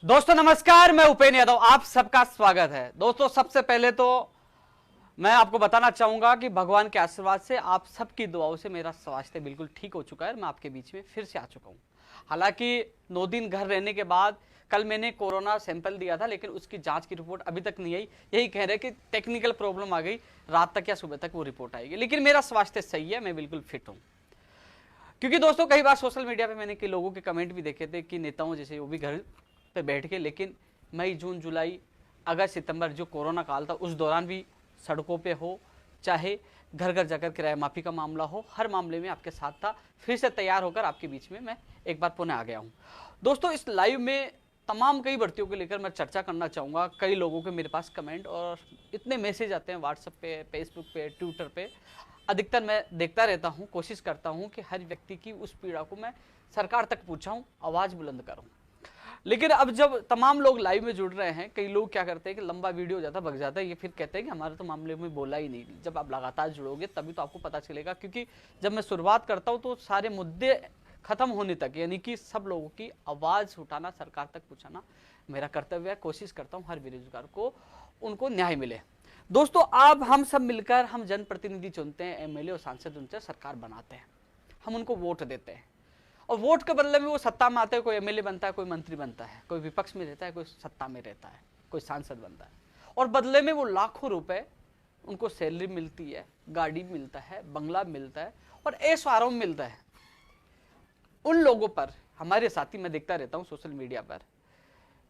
दोस्तों नमस्कार, मैं उपेन्द्र यादव, आप सबका स्वागत है। दोस्तों सबसे पहले तो मैं आपको बताना चाहूंगा कि भगवान के आशीर्वाद से, आप सबकी दुआओं से मेरा स्वास्थ्य बिल्कुल ठीक हो चुका है। मैं आपके बीच में फिर से आ चुका हूं। हालांकि 9 दिन घर रहने के बाद कल मैंने कोरोना सैंपल दिया था, लेकिन उसकी जांच की रिपोर्ट अभी तक नहीं आई। यही कह रहे कि टेक्निकल प्रॉब्लम आ गई, रात तक या सुबह तक वो रिपोर्ट आएगी। लेकिन मेरा स्वास्थ्य सही है, मैं बिल्कुल फिट हूँ। क्योंकि दोस्तों कई बार सोशल मीडिया पे मैंने कई लोगों के कमेंट भी देखे थे कि नेताओं जैसे वो भी घर पे बैठ के, लेकिन मई, जून, जुलाई, अगस्त, सितंबर जो कोरोना काल था उस दौरान भी सड़कों पे हो, चाहे घर घर जाकर किराया माफी का मामला हो, हर मामले में आपके साथ था। फिर से तैयार होकर आपके बीच में मैं एक बार पुनः आ गया हूँ। दोस्तों इस लाइव में तमाम कई भर्तियों को लेकर मैं चर्चा करना चाहूँगा। कई लोगों के मेरे पास कमेंट और इतने मैसेज आते हैं व्हाट्सएप पे, फेसबुक पे, ट्विटर पे। अधिकतर मैं देखता रहता हूँ, कोशिश करता हूँ कि हर व्यक्ति की उस पीड़ा को मैं सरकार तक पहुँचाऊँ, आवाज़ बुलंद करूँ। लेकिन अब जब तमाम लोग लाइव में जुड़ रहे हैं, कई लोग क्या करते हैं कि लंबा वीडियो जाता भग जाता है, ये फिर कहते हैं कि हमारे तो मामले में बोला ही नहीं। जब आप लगातार जुड़ोगे तभी तो आपको पता चलेगा। क्योंकि जब मैं शुरुआत करता हूँ तो सारे मुद्दे खत्म होने तक, यानी कि सब लोगों की आवाज़ उठाना, सरकार तक पहुँचाना मेरा कर्तव्य है। कोशिश करता हूँ हर बेरोजगार को उनको न्याय मिले। दोस्तों अब हम सब मिलकर हम जनप्रतिनिधि चुनते हैं, एमएलए और सांसद चुनते हैं, सरकार बनाते हैं, हम उनको वोट देते हैं। और वोट के बदले में वो सत्ता में आते हैं। कोई एमएलए बनता है, कोई मंत्री बनता है, कोई विपक्ष में रहता है, कोई सत्ता में रहता है, कोई सांसद बनता है। और बदले में वो लाखों रुपए उनको सैलरी मिलती है, गाड़ी मिलता है, बंगला मिलता है और ऐश आराम मिलता है। उन लोगों पर हमारे साथी, मैं देखता रहता हूँ सोशल मीडिया पर,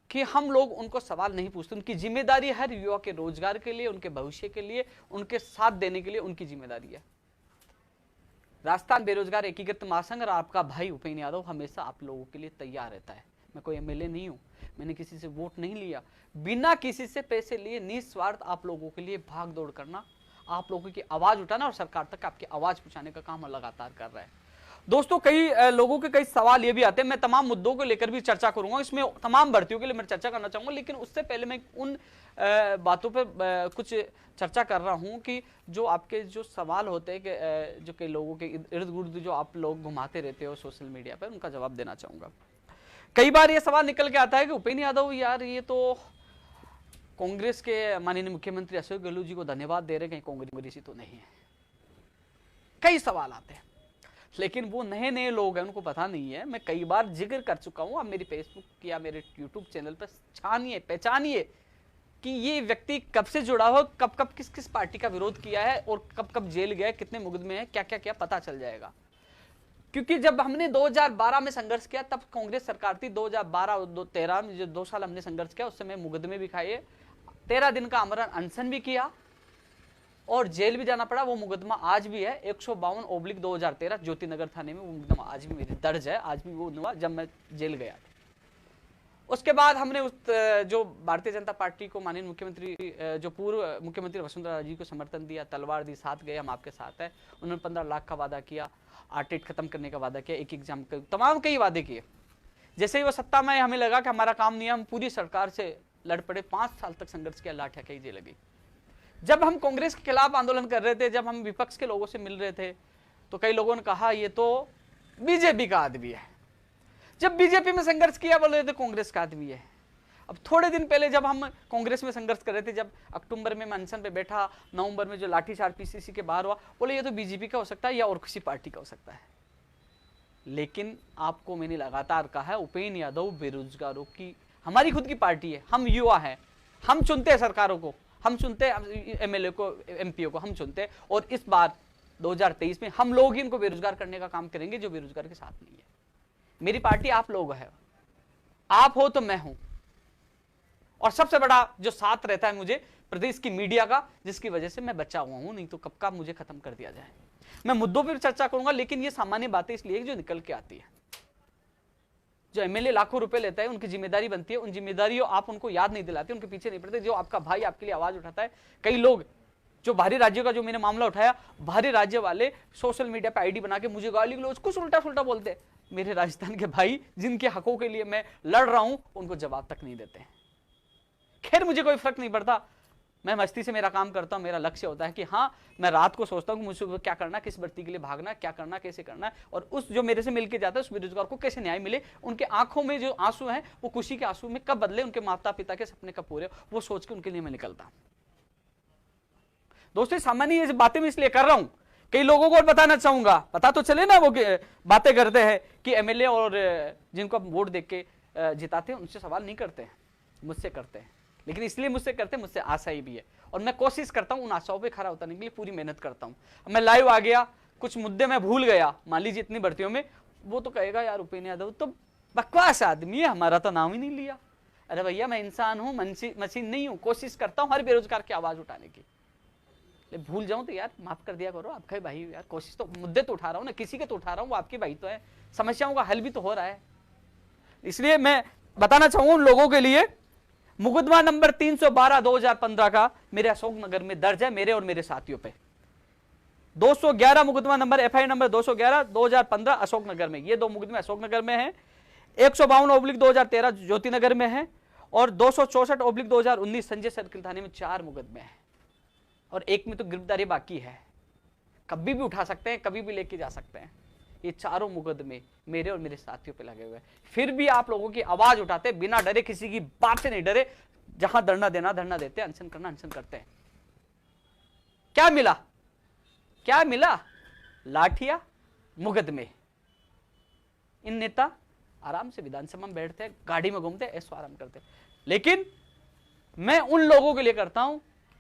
कि हम लोग उनको सवाल नहीं पूछते। उनकी जिम्मेदारी हर युवा के रोजगार के लिए, उनके भविष्य के लिए, उनके साथ देने के लिए उनकी जिम्मेदारी है। राजस्थान बेरोजगार एकीकृत महासंघ और आपका भाई उपेन्द्र यादव हमेशा आप लोगों के लिए तैयार रहता है। मैं कोई एमएलए नहीं हूं, मैंने किसी से वोट नहीं लिया, बिना किसी से पैसे लिए निस्वार्थ आप लोगों के लिए भाग दौड़ करना, आप लोगों की आवाज उठाना और सरकार तक आपकी आवाज पहुंचाने का काम लगातार कर रहा है। दोस्तों कई लोगों के कई सवाल ये भी आते हैं, मैं तमाम मुद्दों को लेकर भी चर्चा करूंगा, इसमें तमाम भर्तियों के लिए मैं चर्चा करना चाहूंगा। लेकिन उससे पहले मैं उन बातों पे कुछ चर्चा कर रहा हूं कि जो आपके जो सवाल होते हैं कि जो कई लोगों के इर्द गिर्द जो आप लोग घुमाते रहते हो सोशल मीडिया पर, उनका जवाब देना चाहूंगा। कई बार ये सवाल निकल के आता है कि उपेन्द्र यादव यार ये तो कांग्रेस के माननीय मुख्यमंत्री अशोक गहलोत जी को धन्यवाद दे रहे, कहीं कांग्रेसी तो नहीं है। कई सवाल आते हैं, लेकिन वो नए नए लोग हैं, उनको पता नहीं है। मैं कई बार जिक्र कर चुका हूं, आप मेरी फेसबुक या मेरे यूट्यूब चैनल पर छानिए, पहचानिए कि ये व्यक्ति कब से जुड़ा हो, कब कब किस किस पार्टी का विरोध किया है और कब कब जेल गया, कितने मुकदमे हैं, क्या क्या क्या पता चल जाएगा। क्योंकि जब हमने 2012 में संघर्ष किया तब कांग्रेस सरकार थी। 2012-13 में जो 2 साल हमने संघर्ष किया, उस समय मुकदमे भी खाए, 13 दिन का आमरण अनशन भी किया और जेल भी जाना पड़ा। वो मुकदमा आज भी है, 152/2013 ज्योतिनगर थाने में वो मुकदमा आज भी मेरी दर्ज है। आज भी वो हुआ जब मैं जेल गया। उसके बाद हमने उस जो भारतीय जनता पार्टी को माननीय मुख्यमंत्री, जो पूर्व मुख्यमंत्री वसुंधरा जी को समर्थन दिया, तलवार दी, साथ गए, हम आपके साथ है। उन्होंने 15 लाख का वादा किया, आरटीईटी खत्म करने का वादा किया, एक एग्जाम का, तमाम कई वादे किए। जैसे ही वो सत्ता में, हमें लगा कि हमारा काम नहीं है, हम पूरी सरकार से लड़ पड़े, 5 साल तक संघर्ष किया, लाठियां कई जे लगी। जब हम कांग्रेस के खिलाफ आंदोलन कर रहे थे, जब हम विपक्ष के लोगों से मिल रहे थे, तो कई लोगों ने कहा ये तो बीजेपी का आदमी है। जब बीजेपी में संघर्ष किया बोले थे कांग्रेस का आदमी है। अब थोड़े दिन पहले जब हम कांग्रेस में संघर्ष कर रहे थे, जब अक्टूबर में मैं अनशन पे बैठा, नवंबर में जो लाठीचार्ज पीसीसी के बाहर हुआ, बोले ये तो बीजेपी का हो सकता है या और किसी पार्टी का हो सकता है। लेकिन आपको मैंने लगातार कहा है, उपेन्द्र यादव बेरोजगारों की हमारी खुद की पार्टी है, हम युवा हैं, हम चुनते हैं सरकारों को, हम चुनते हैं एमएलए को, एमपीओ को हम चुनते हैं। और इस बार 2023 में हम लोग ही इनको बेरोजगार करने का काम करेंगे जो बेरोजगार के साथ नहीं है। मेरी पार्टी आप लोग है, आप हो तो मैं हूं। और सबसे बड़ा जो साथ रहता है मुझे प्रदेश की मीडिया का, जिसकी वजह से मैं बचा हुआ हूं, नहीं तो कब का मुझे खत्म कर दिया जाए। मैं मुद्दों पर चर्चा करूंगा, लेकिन ये सामान्य बातें इसलिए जो निकल के आती है। जो एमएलए लाखों रुपए लेता है, उनकी जिम्मेदारी बनती है, उन जिम्मेदारियों आप उनको याद नहीं दिलाते, उनके पीछे नहीं पड़ते। जो आपका भाई आपके लिए आवाज उठाता है, कई लोग जो बाहरी राज्यों का, जो मैंने मामला उठाया, बाहरी राज्य वाले सोशल मीडिया पे आईडी बना के मुझे गाली गलौज कुछ उल्टा सुल्टा बोलते हैं। मेरे राजस्थान के भाई जिनके हकों के लिए मैं लड़ रहा हूं, उनको जवाब तक नहीं देते हैं। खैर मुझे कोई फर्क नहीं पड़ता, मैं मस्ती से मेरा काम करता हूं, मेरा लक्ष्य होता है कि हाँ मैं रात को सोचता हूं कि मुझे क्या करना, किस भर्ती के लिए भागना, क्या करना, कैसे करना है, और उस जो मेरे से मिलके जाता है उस बेरोजगार को कैसे न्याय मिले, उनके आंखों में जो आंसू हैं वो खुशी के आंसू में कब बदले, उनके माता पिता के सपने कब पूरे, वो सोच के उनके लिए मैं निकलता। दोस्तों सामान्य ये बातें मैं इसलिए कर रहा हूं, कई लोगों को बताना चाहूंगा, पता तो चले ना वो बातें करते हैं कि एमएलए और जिनको वोट देख के जिताते हैं उनसे सवाल नहीं करते हैं, मुझसे करते हैं। लेकिन इसलिए मुझसे करते हैं, मुझसे आशाई भी है और मैं कोशिश करता हूं उन आशाओं पे खरा उतरने के लिए, पूरी मेहनत करता हूं। मैं लाइव आ गया, कुछ मुद्दे मैं भूल गया, मान लीजिए इतनी भर्तियों में, वो तो कहेगा यार उपेंद्र यादव तो बकवास आदमी है, हमारा तो नाम ही नहीं लिया। अरे भैया मैं इंसान हूं, मशीन नहीं हूं, कोशिश करता हूं हर बेरोजगार की आवाज उठाने की। भूल जाऊं तो यार माफ कर दिया करो, आपका भाई यार कोशिश तो, मुद्दे तो उठा रहा हूं ना, किसी के तो उठा रहा हूं, वो आपके भाई तो है, समस्याओं का हल भी तो हो रहा है। इसलिए मैं बताना चाहूंगा उन लोगों के लिए, मुकदमा नंबर 312 2015 का मेरे अशोकनगर में दर्ज है, मेरे और मेरे साथियों पे। 211 मुकदमा नंबर एफआईआर नंबर 211 2015 अशोकनगर में, ये दो मुकदमे अशोकनगर में हैं। 152/2013 ज्योतिनगर में है और 264/2019 संजय सर्किल थाने में 4 मुकदमे हैं और एक में तो गिरफ्तारी बाकी है, कभी भी उठा सकते हैं, कभी भी लेके जा सकते हैं। ये चारों मुकदमे मेरे और मेरे साथियों पे लगे हुए हैं, फिर भी आप लोगों की आवाज उठाते बिना डरे, किसी की बात से नहीं डरे, जहां धरना देना धरना देते, अनशन करना अनशन करते हैं। क्या मिला, क्या मिला? लाठियां, मुकदमे। इन नेता आराम से विधानसभा में बैठते हैं, गाड़ी में घूमते, ऐसो आराम करते। लेकिन मैं उन लोगों के लिए करता हूं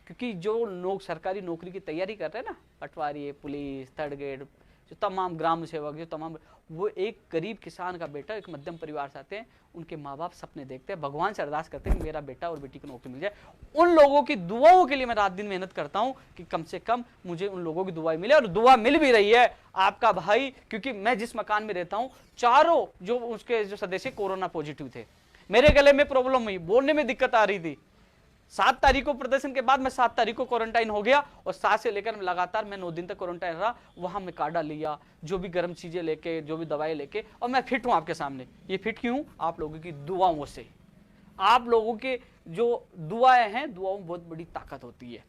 क्योंकि जो लोग सरकारी नौकरी की तैयारी कर रहे हैं ना, पटवारी, पुलिस, थर्ड ग्रेड, जो तमाम ग्राम सेवक, जो तमाम, वो एक गरीब किसान का बेटा एक मध्यम परिवार से आते हैं, उनके माँ बाप सपने देखते हैं, भगवान से अरदास करते हैं कि मेरा बेटा और बेटी को नौकरी मिल जाए। उन लोगों की दुआओं के लिए मैं रात दिन मेहनत करता हूं कि कम से कम मुझे उन लोगों की दुआएं मिले, और दुआ मिल भी रही है। आपका भाई, क्योंकि मैं जिस मकान में रहता हूं, चारों जो उसके जो सदस्य कोरोना पॉजिटिव थे, मेरे गले में प्रॉब्लम हुई, बोलने में दिक्कत आ रही थी। 7 तारीख को प्रदर्शन के बाद मैं 7 तारीख को क्वारंटाइन हो गया और 7 से लेकर लगातार मैं 9 दिन तक क्वारंटाइन रहा। वहां मैं काढ़ा लिया, जो भी गर्म चीजें लेके, जो भी दवाई लेके, और मैं फिट हूं आपके सामने। ये फिट क्यों? आप लोगों की दुआओं से। आप लोगों के जो दुआएं हैं, दुआओं में बहुत बड़ी ताकत होती है।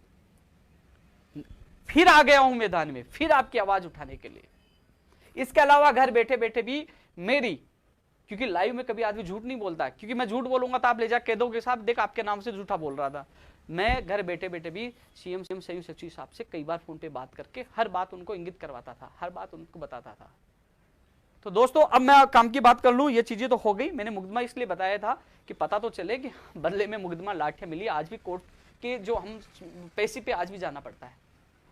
फिर आ गया हूं मैदान में, फिर आपकी आवाज उठाने के लिए। इसके अलावा घर बैठे बैठे भी मेरी, क्योंकि लाइव में कभी आदमी झूठ नहीं बोलता, क्योंकि मैं झूठ बोलूंगा तो आप ले जा कह दोगे साहब देख आपके नाम से झूठा बोल रहा था। मैं घर बैठे बैठे भी सीएम संयुक्त सचिव साहब से कई बार फोन पे बात करके हर बात उनको इंगित करवाता था, हर बात उनको बताता था। तो दोस्तों अब मैं काम की बात कर लूं, ये चीजें तो हो गई। मैंने मुकदमा इसलिए बताया था कि पता तो चले कि बदले में मुकदमा लाठियां मिली। आज भी कोर्ट के जो हम पैसे पे आज भी जाना पड़ता है,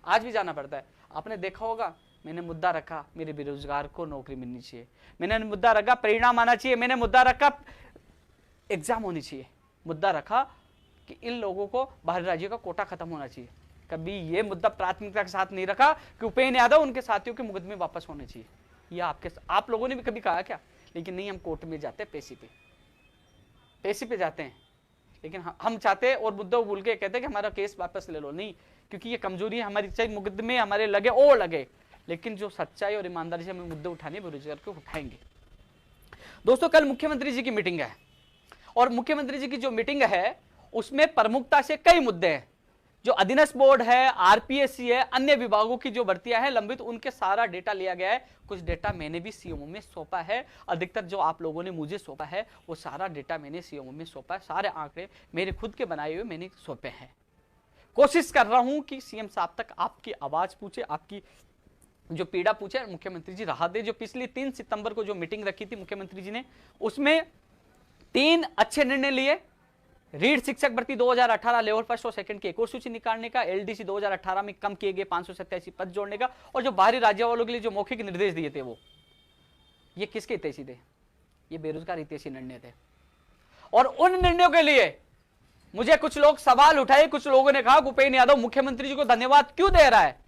आज भी जाना पड़ता है। आपने देखा होगा मैंने मुद्दा रखा मेरे बेरोजगार को नौकरी मिलनी चाहिए, मैंने मुद्दा रखा परिणाम आना चाहिए, मैंने मुद्दा रखा एग्जाम होनी चाहिए, मुद्दा रखा कि इन लोगों को बाहरी राज्यों का कोटा खत्म होना चाहिए। कभी ये मुद्दा प्राथमिकता के साथ नहीं रखा कि उपेंद्र यादव उनके साथियों के मुकदमे वापस होने चाहिए। ये आप लोगों ने भी कभी कहा क्या? लेकिन नहीं, हम कोर्ट में जाते हैं पैसे पे जाते हैं। लेकिन हम चाहते हैं और मुद्दा भूल के कहते हैं कि हमारा केस वापस ले लो। नहीं, क्योंकि ये कमजोरी है हमारी, चाहे मुकदमे हमारे लगे और लगे, लेकिन जो सच्चाई और ईमानदारी से हमें मुद्दे उठाने, बेरोजगार को उठाएंगे। दोस्तों कल मुख्यमंत्री जी की मीटिंग है और मुख्यमंत्री जी की जो मीटिंग है उसमें प्रमुखता से कई मुद्दे हैं। जो अधीनस्थ बोर्ड है, आरपीएससी है, अन्य विभागों की जो भर्तियां हैं लंबित, उनके सारा डेटा लिया गया है। कुछ डेटा मैंने भी सीएमओ में सौंपा है, अधिकतर जो आप लोगों ने मुझे सौंपा है वो सारा डेटा मैंने सीएमओ में सौंपा है। सारे आंकड़े मेरे खुद के बनाए हुए मैंने सौंपे हैं। कोशिश कर रहा हूं कि सीएम साहब तक आपकी आवाज पूछे, आपकी जो पीड़ा पूछे, मुख्यमंत्री जी राहत दे। जो पिछली 3 सितंबर को जो मीटिंग रखी थी मुख्यमंत्री जी ने, उसमें 3 अच्छे निर्णय लिए। रीढ़ शिक्षक भर्ती 2018 लेवल फर्स्ट और सेकंड की एक और सूची निकालने का, एलडीसी 2018 में कम किए गए 587 पद जोड़ने का, और जो बाहरी राज्यों वालों के लिए जो मौखिक निर्देश दिए थे वो ये किसके हितैषी थे? ये बेरोजगार हितैषी निर्णय थे। और उन निर्णयों के लिए मुझे कुछ लोग सवाल उठाए, कुछ लोगों ने कहा उपेंद्र यादव मुख्यमंत्री जी को धन्यवाद क्यों दे रहा है?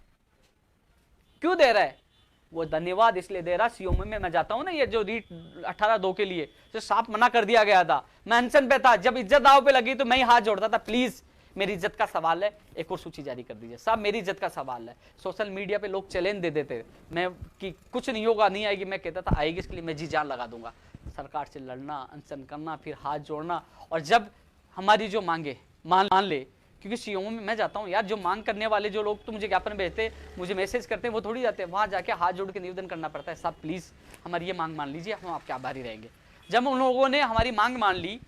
क्यों दे रहा है? वो धन्यवाद इसलिए दे रहा, सीएम में मैं जाता हूं ना, ये जो रीट 18-2 के लिए जो साफ मना कर दिया गया था, मैं अनशन पे था, जब इज्जत दाव पे लगी तो मैं ही हाथ जोड़ता था, प्लीज मेरी इज्जत का सवाल है, एक और सूची जारी कर दीजिए साहब, मेरी इज्जत का सवाल है। सोशल मीडिया पे लोग चैलेंज दे देते मैं कि कुछ नहीं होगा, नहीं आएगी, मैं कहता था आएगी, इसके लिए मैं जी जान लगा दूंगा। सरकार से लड़ना, अनशन करना, फिर हाथ जोड़ना, और जब हमारी जो मांगे मान ले क्योंकि सीएमओ में मैं जाता हूँ यार, जो मांग करने वाले जो लोग तो मुझे ज्ञापन भेजते, मुझे मैसेज करते हैं, वो थोड़ी जाते हैं, वहाँ जाके हाथ जोड़ के निवेदन करना पड़ता है, साहब प्लीज़ हमारी ये मांग मान लीजिए, हम आपके आभारी रहेंगे। जब उन लोगों ने हमारी मांग मान ली,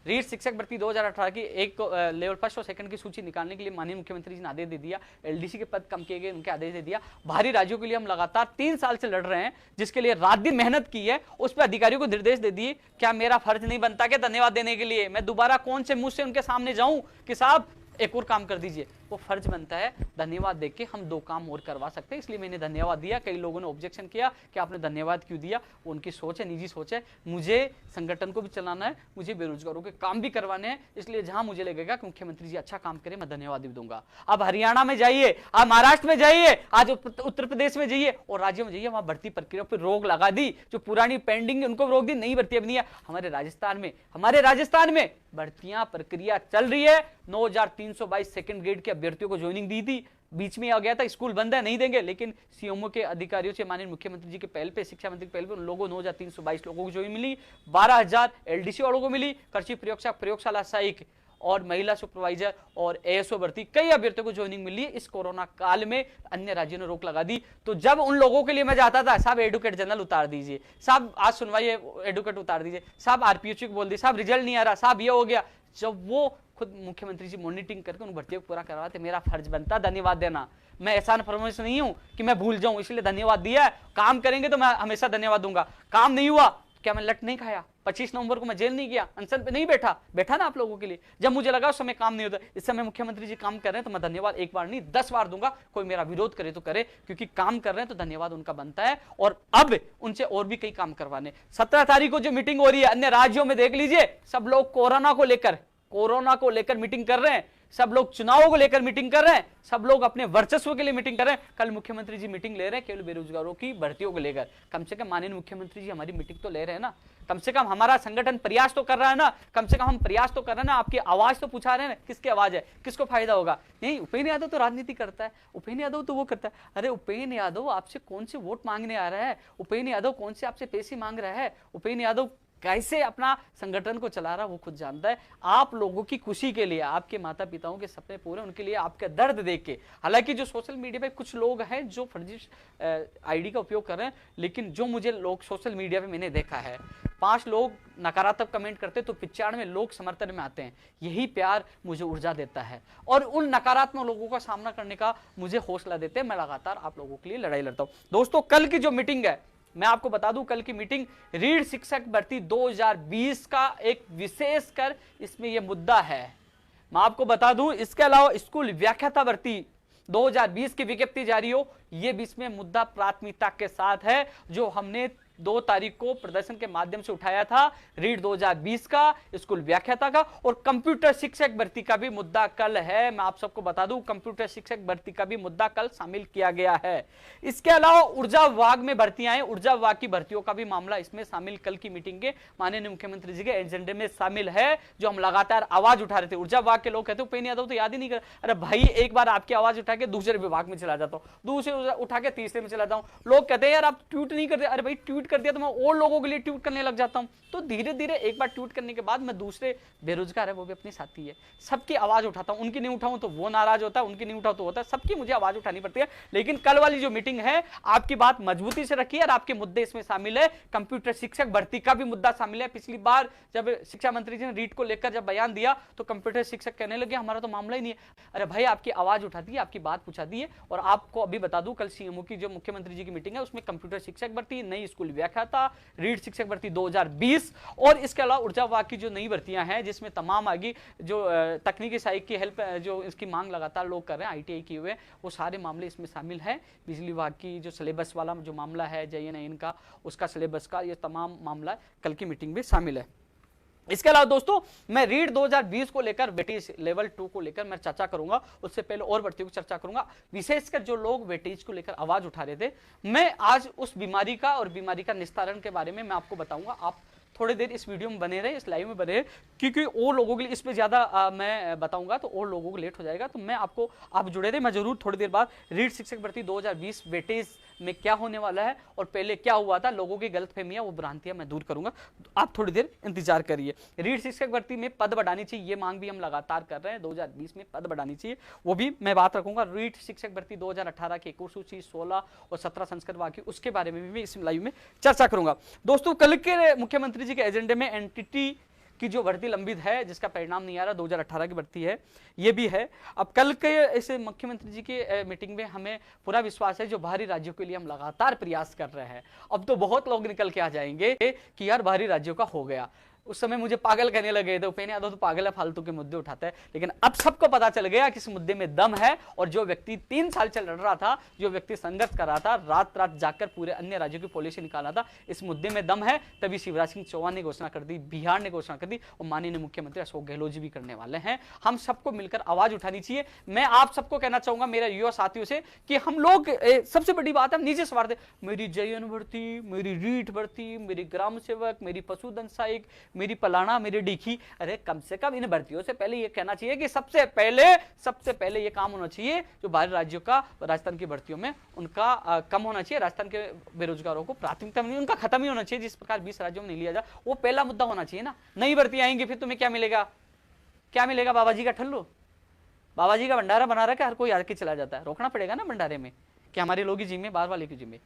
रीड शिक्षक भर्ती 2018 की एक लेवल फर्स्ट और सेकंड की सूची निकालने के लिए माननीय मुख्यमंत्री जी ने आदेश दे दिया, एलडीसी के पद कम किए गए, उनके आदेश दे दिया। बाहरी राज्यों के लिए हम लगातार 3 साल से लड़ रहे हैं, जिसके लिए रात दिन मेहनत की है, उस पर अधिकारियों को निर्देश दे दिए। क्या मेरा फर्ज नहीं बनता क्या धन्यवाद देने के लिए? मैं दोबारा कौन से मुंह से उनके सामने जाऊं कि साहब एक और काम कर दीजिए? वो फर्ज बनता है, धन्यवाद देके हम 2 काम और करवा सकते हैं, इसलिए मैंने धन्यवाद दिया। कई लोगों ने ऑब्जेक्शन किया कि आपने धन्यवाद क्यों दिया, वो उनकी सोच है, निजी सोच है। मुझे संगठन को भी चलाना है, मुझे बेरोजगारों के काम भी करवाने हैं, इसलिए जहां मुझे लगेगा कि मुख्यमंत्री जी अच्छा काम करें, मैं धन्यवाद भी दूंगा। अब हरियाणा में जाइए, आप महाराष्ट्र में जाइए, आज उत्तर प्रदेश में जाइए और राज्यों में जाइए, वहां भर्ती प्रक्रिया पर रोक लगा दी। जो पुरानी पेंडिंग है उनको रोक दी, नई भर्ती अब नहीं है। हमारे राजस्थान में भर्तियां प्रक्रिया चल रही है। 9322 सेकंड ग्रेड के अभ्यर्थियों को ज्वाइनिंग दी थी, बीच में आ गया था स्कूल बंद है नहीं देंगे, लेकिन सीएमओ के अधिकारियों से माननीय मुख्यमंत्री जी के पहल पे, शिक्षा मंत्री के पहल पे उन लोगों 9322 लोगों को ज्वाइनिंग मिली, 12000 एलडीसी वालों को मिली। कृषि प्रयोगशाला सहायक और महिला सुपरवाइजर और एएसओ भर्ती कई अभ्यर्थियों को ज्वाइनिंग मिली है। इस कोरोना काल में अन्य राज्यों ने रोक लगा दी। तो जब उन लोगों के लिए मैं जाता था, साहब एडुकेट जनरल उतार दीजिए, साहब आज सुनवाई एडुकेट उतार दीजिए, साहब आरपीएचयू को बोल दीजिए, साहब रिजल्ट नहीं आ रहा, साहब ये हो गया। जब वो खुद मुख्यमंत्री जी मॉनिटरिंग करके उन भर्तियों को पूरा करवाते, मेरा फर्ज बनता धन्यवाद देना। मैं एहसान फरमाइश नहीं हूं कि मैं भूल जाऊं, इसलिए धन्यवाद दिया है। काम करेंगे तो मैं हमेशा धन्यवाद दूंगा। काम नहीं हुआ, क्या मैं लट नहीं खाया? 25 नवंबर को मैं जेल नहीं गया, अनशन पे नहीं बैठा ना आप लोगों के लिए। जब मुझे लगा उस समय काम नहीं होता, इस समय मुख्यमंत्री जी काम कर रहे हैं तो मैं धन्यवाद एक बार नहीं 10 बार दूंगा। कोई मेरा विरोध करे तो करे, क्योंकि काम कर रहे हैं तो धन्यवाद उनका बनता है। और अब उनसे और भी कई काम करवाने। 17 तारीख को जो मीटिंग हो रही है अन्य राज्यों में, देख लीजिए, सब लोग कोरोना को लेकर मीटिंग कर रहे हैं, सब लोग चुनावों को लेकर मीटिंग कर रहे हैं, सब लोग अपने वर्चस्व के लिए मीटिंग कर रहे हैं। कल मुख्यमंत्री जी मीटिंग ले रहे हैं केवल बेरोजगारों की भर्तियों को लेकर। कम से कम माननीय मुख्यमंत्री जी हमारी मीटिंग तो ले रहे हैं ना, कम से कम हमारा संगठन प्रयास तो कर रहा है ना, कम से कम हम प्रयास तो कर रहे हैं ना। आपकी आवाज तो पूछा रहे हैं ना, किसकी आवाज है, किसको फायदा होगा? नहीं, उपेंद्र यादव तो राजनीति करता है, उपेंद्र यादव तो वो करता है। अरे उपेंद्र यादव आपसे कौन से वोट मांगने आ रहा है? उपेंद्र यादव कौन से आपसे पैसे मांग रहा है? उपेंद्र यादव कैसे अपना संगठन को चला रहा वो खुद जानता है। आप लोगों की खुशी के लिए, आपके माता पिताओं के सपने पूरे, उनके लिए आपका दर्द देख के, हालांकि जो सोशल मीडिया पे कुछ लोग हैं जो फर्जी आईडी का उपयोग कर रहे हैं, लेकिन जो मुझे लोग सोशल मीडिया पे मैंने देखा है, 5 लोग नकारात्मक कमेंट करते तो 95 लोग समर्थन में आते हैं। यही प्यार मुझे ऊर्जा देता है और उन नकारात्मक लोगों का सामना करने का मुझे हौसला देते हैं। मैं लगातार आप लोगों के लिए लड़ाई लड़ता हूं। दोस्तों, कल की जो मीटिंग है, मैं आपको बता दूं, कल की मीटिंग रीड शिक्षक भर्ती 2020 का एक विशेष कर इसमें यह मुद्दा है। मैं आपको बता दूं, इसके अलावा स्कूल व्याख्याता भर्ती 2020 की विज्ञप्ति जारी हो, यह भी इसमें मुद्दा प्राथमिकता के साथ है, जो हमने 2 तारीख को प्रदर्शन के माध्यम से उठाया था। रीड 2020 का, स्कूल व्याख्याता का और कंप्यूटर शिक्षक भर्ती का भी मुद्दा कल है। मैं आप सबको बता दूं, कंप्यूटर शिक्षक भर्ती का भी मुद्दा कल शामिल किया गया है। इसके अलावा ऊर्जा विभाग में भर्तियां हैं, ऊर्जा विभाग की भर्तियों का भी मामला इसमें शामिल कल की मीटिंग के माननीय मुख्यमंत्री जी के एजेंडे में शामिल है, जो हम लगातार आवाज उठा रहे थे। ऊर्जा विभाग के लोग कहते हैं उपेंद्र यादव तो याद ही नहीं कर। अरे भाई, एक बार आपकी आवाज उठा के दूसरे विभाग में चला जाता हूं, दूसरे उठा के तीसरे में चला जाता हूं। लोग कहते हैं यार आप ट्वीट नहीं करते। अरे भाई, ट्वीट कर दिया तो मैं और लोगों के लिए ट्वीट करने लग जाता हूं। तो धीरे धीरे एक बार ट्वीट करने के बाद मैं दूसरे बेरोजगार है, वो भी अपने साथी है, सबकी आवाज उठाता हूं। उनकी नहीं उठाऊं तो वो नाराज होता है, उनकी नहीं उठाऊं तो होता है, सबकी मुझे आवाज उठानी पड़ती है। लेकिन कल वाली जो मीटिंग है, आपकी बात मजबूती से रखिए और आपके मुद्दे इसमें शामिल है। कंप्यूटर शिक्षक भर्ती का भी मुद्दा शामिल है। पिछली बार जब शिक्षा मंत्री जी ने रीट को लेकर जब बयान दिया तो कंप्यूटर शिक्षक कहने लगे हमारा तो मामला ही नहीं है। अरे भाई, आपकी आवाज उठा दी है, आपकी बात पूछा दी है। और आपको अभी बता दूं, कल सीएमओ की जो मुख्यमंत्री जी की मीटिंग है उसमें कंप्यूटर शिक्षक भर्ती, नई स्कूल व्याख्याता, रीड शिक्षक भर्ती 2020 और इसके अलावा ऊर्जा विभाग की जो नई भर्तियां हैं, जिसमें तमाम आगे जो तकनीकी सहायक की हेल्प, जो इसकी मांग लगातार लोग कर रहे हैं, आईटीआई किए हुए, वो सारे मामले इसमें शामिल हैं। बिजली विभाग की जो सिलेबस वाला जो मामला है, JNN का, उसका सिलेबस का, ये तमाम मामला कल की मीटिंग में शामिल है। इसके अलावा दोस्तों, मैं रीड 2020 को लेकर, वेटेज लेवल 2 को लेकर मैं चर्चा करूंगा। उससे पहले और भर्तियों की चर्चा करूंगा, विशेषकर जो लोग वेटेज को लेकर आवाज उठा रहे थे। मैं आज उस बीमारी का और बीमारी का निस्तारण के बारे में मैं आपको बताऊंगा। आप थोड़ी देर इस वीडियो में बने रहे, इस लाइव में बने रहे, क्योंकि और लोगों के लिए इस पे ज्यादा मैं बताऊंगा तो और लोगों को लेट हो जाएगा। तो मैं आपको, आप जुड़े रहे, मैं जरूर थोड़ी देर बाद रीड शिक्षक भर्ती 2020 वेटेज में क्या होने वाला है और पहले क्या हुआ था, लोगों की गलतफहमियां, वो भ्रांतियां मैं दूर करूंगा। आप थोड़ी देर इंतजार करिए। रीट शिक्षक भर्ती में पद बढ़ानी चाहिए, ये मांग भी हम लगातार कर रहे हैं। 2020 में पद बढ़ानी चाहिए, वो भी मैं बात रखूंगा। रीट शिक्षक भर्ती 2018 की एक और सूची, 16 और 17 संस्करण बाकी, उसके बारे में भी इस लाइव में चर्चा करूंगा। दोस्तों, कल के मुख्यमंत्री जी के एजेंडे में एनटीटी की जो भर्ती लंबित है, जिसका परिणाम नहीं आ रहा, 2018 की भर्ती है, ये भी है। अब कल के इस मुख्यमंत्री जी की मीटिंग में हमें पूरा विश्वास है, जो बाहरी राज्यों के लिए हम लगातार प्रयास कर रहे हैं, अब तो बहुत लोग निकल के आ जाएंगे कि यार बाहरी राज्यों का हो गया। उस समय मुझे पागल कहने लगे थे, उपेंद्र यादव तो पागल है, फालतू के मुद्दे उठाता है, लेकिन अब सबको पता चल गया कि इस मुद्दे में दम है। और जो व्यक्ति 3 साल चल लड़ रहा था, जो व्यक्ति संघर्ष कर रहा था, रात रात जाकर पूरे अन्य राज्यों की पॉलिसी निकाला था, इस मुद्दे में दम है। तभी शिवराज सिंह चौहान ने घोषणा कर दी, बिहार ने घोषणा कर दी, और माननीय मुख्यमंत्री अशोक गहलोत जी भी करने वाले हैं। हम सबको मिलकर आवाज उठानी चाहिए। मैं आप सबको कहना चाहूंगा, मेरे युवा साथियों से, कि हम लोग सबसे बड़ी बात है, हम नीचे सवार थे, मेरी JN भर्ती, मेरी रीट भर्ती, मेरी ग्राम सेवक, मेरी पशुधन सहायक, मेरी पलाना, मेरी डीखी। अरे कम से कम इन भर्तियों से पहले ये कहना चाहिए कि सबसे पहले ये काम होना चाहिए, जो बाहरी राज्यों का राजस्थान की भर्तियों में उनका कम होना चाहिए। राजस्थान के बेरोजगारों को प्राथमिकता नहीं, उनका खत्म ही होना चाहिए, जिस प्रकार 20 राज्यों में नहीं लिया जा, वो पहला मुद्दा होना चाहिए ना। नई भर्ती आएंगी, फिर तुम्हें क्या मिलेगा? क्या मिलेगा? बाबा जी का ठल्लू, बाबा जी का भंडारा बना रखा है, हर कोई आके चला जाता है। रोकना पड़ेगा ना भंडारे में कि हमारे लोग ही जिम्मे, बाहर वाले की जिम्मे,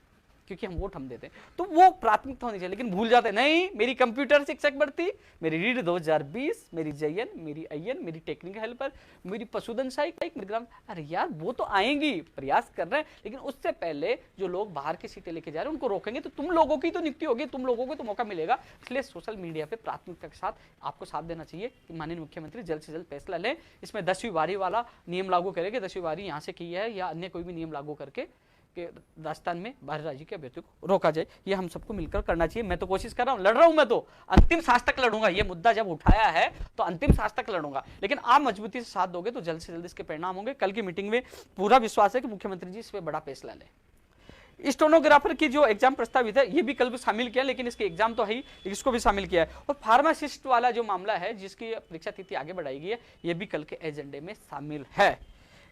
क्योंकि हम वोट हम देते हैं। तो वो प्राथमिकता होनी चाहिए, लेकिन भूल जाते नहीं, मेरी कंप्यूटर शिक्षक भर्ती, मेरी रीड 2020, मेरी JN, मेरी IN, मेरी टेक्निकल हेल्पर, मेरी पशुधन सहायक, मेरी ग्राम। अरे यार वो तो आएंगी, प्रयास कर रहे हैं, लेकिन उससे पहले जो लोग बाहर की सीटें लेके जा रहे हैं उनको रोकेंगे तो तुम लोगों की तो नियुक्ति होगी, तुम लोगों को तो मौका मिलेगा। इसलिए सोशल मीडिया पे प्राथमिकता के साथ आपको साथ देना चाहिए कि माननीय मुख्यमंत्री जल्द से जल्द फैसला लें। इसमें 10वीं बारी वाला नियम लागू करेंगे, 10वीं बारी यहाँ से की है या अन्य कोई भी नियम लागू करके कि राजस्थान में बाहरी राज्य के अभ्यर्थियों को रोका जाए। ये हम सबको मिलकर करना चाहिए। मैं तो कोशिश कर रहा हूं, लड़ रहा हूं, मैं तो अंतिम सांस तक लड़ूंगा। ये मुद्दा जब उठाया है तो अंतिम सांस तक लड़ूंगा, लेकिन आप मजबूती से साथ दोगे तो जल्द से जल्द इसके परिणाम होंगे। कल की मीटिंग में पूरा विश्वास है कि मुख्यमंत्री जी इस पर बड़ा फैसला लें। स्टेनोग्राफर की जो एग्जाम प्रस्तावित है, ये भी कल भी शामिल किया, लेकिन इसके एग्जाम तो है ही, इसको भी शामिल किया है। और फार्मासिस्ट वाला जो मामला है, जिसकी परीक्षा तिथि आगे बढ़ाई गई है, ये भी कल के एजेंडे में शामिल है।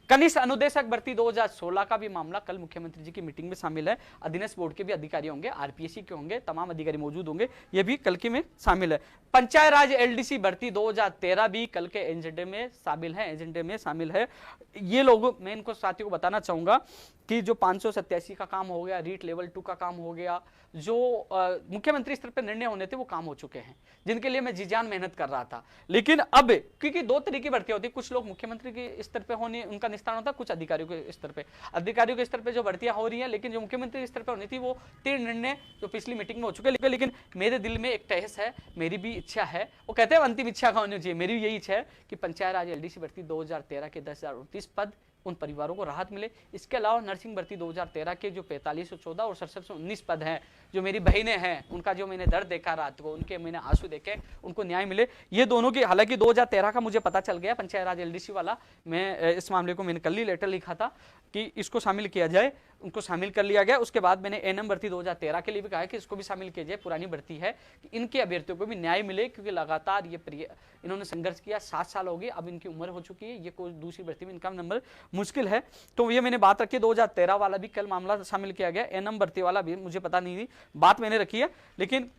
कनिष्ठ अनुदेशक भर्ती 2016 का भी मामला कल मुख्यमंत्री जी की मीटिंग में शामिल है। अधीनस्थ बोर्ड के भी अधिकारी होंगे, RPSC के होंगे, तमाम अधिकारी मौजूद होंगे, ये भी कल की में शामिल है। पंचायत राज LDC भर्ती 2013 भी कल के एजेंडे में शामिल है। ये लोग, मैं इनको साथियों को बताना चाहूंगा कि जो 587 का काम हो गया, रीट लेवल 2 का काम हो गया, जो मुख्यमंत्री स्तर पर निर्णय होने थे वो काम हो चुके हैं, जिनके लिए मैं जी जान मेहनत कर रहा था। लेकिन अब क्योंकि 2 तरह की भर्ती होती है, कुछ लोग मुख्यमंत्री के स्तर पे होने उनका निस्तारण होता है, कुछ अधिकारियों के स्तर पे। अधिकारियों के स्तर पे जो भर्तियां हो रही हैं, लेकिन जो मुख्यमंत्री स्तर पे होनी थी वो 3 निर्णय जो पिछली मीटिंग में हो चुके हैं। लेकिन मेरे दिल में एक तहस है, मेरी भी इच्छा है, वो कहते हैं अंतिम इच्छा का होनी चाहिए, मेरी भी यही इच्छा है कि पंचायत राज LDC भर्ती 2013 के 10,029 पद उन परिवारों को राहत मिले। इसके अलावा नर्सिंग भर्ती 2013 के जो 4514 और 6719 पद हैं, जो मेरी बहनें हैं, उनका जो मैंने दर्द देखा रात को, उनके मैंने आंसू देखे, उनको न्याय मिले। ये दोनों की, हालांकि 2013 का मुझे पता चल गया, पंचायत राज LDC वाला, मैं इस मामले को मैंने कल ही लेटर लिखा था कि इसको शामिल किया जाए, उनको शामिल कर लिया गया। उसके बाद मैंने NM भर्ती 2013 के लिए भी कहा है कि इसको भी शामिल किया जाए, पुरानी भर्ती है, कि इनके अभ्यर्थियों को भी न्याय मिले, क्योंकि लगातार ये इन्होंने संघर्ष किया, 7 साल हो गए, अब इनकी उम्र हो चुकी है, ये कोई दूसरी भर्ती में इनका नंबर मुश्किल है। तो ये मैंने बात रखी, 2013 वाला भी कल मामला शामिल किया गया, NM भर्ती वाला भी मुझे पता नहीं थी, बात मैंने रखी है, लेकिन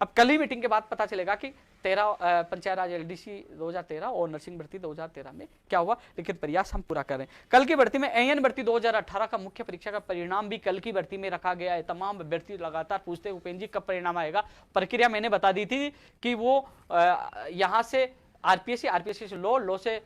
अब कल ही मीटिंग के बाद पता चलेगा कि 13 पंचायत राज LDC 2013 और नर्सिंग भर्ती 2013 में क्या हुआ, लेकिन प्रयास हम पूरा करें। कल की भर्ती में AN भर्ती 2018 का मुख्य परीक्षा का परिणाम भी कल की भर्ती में रखा गया है। तमाम अभ्यर्थी लगातार पूछते हैं उपेंद्र जी कब परिणाम आएगा। प्रक्रिया मैंने बता दी थी कि वो यहाँ से RPSC से लो से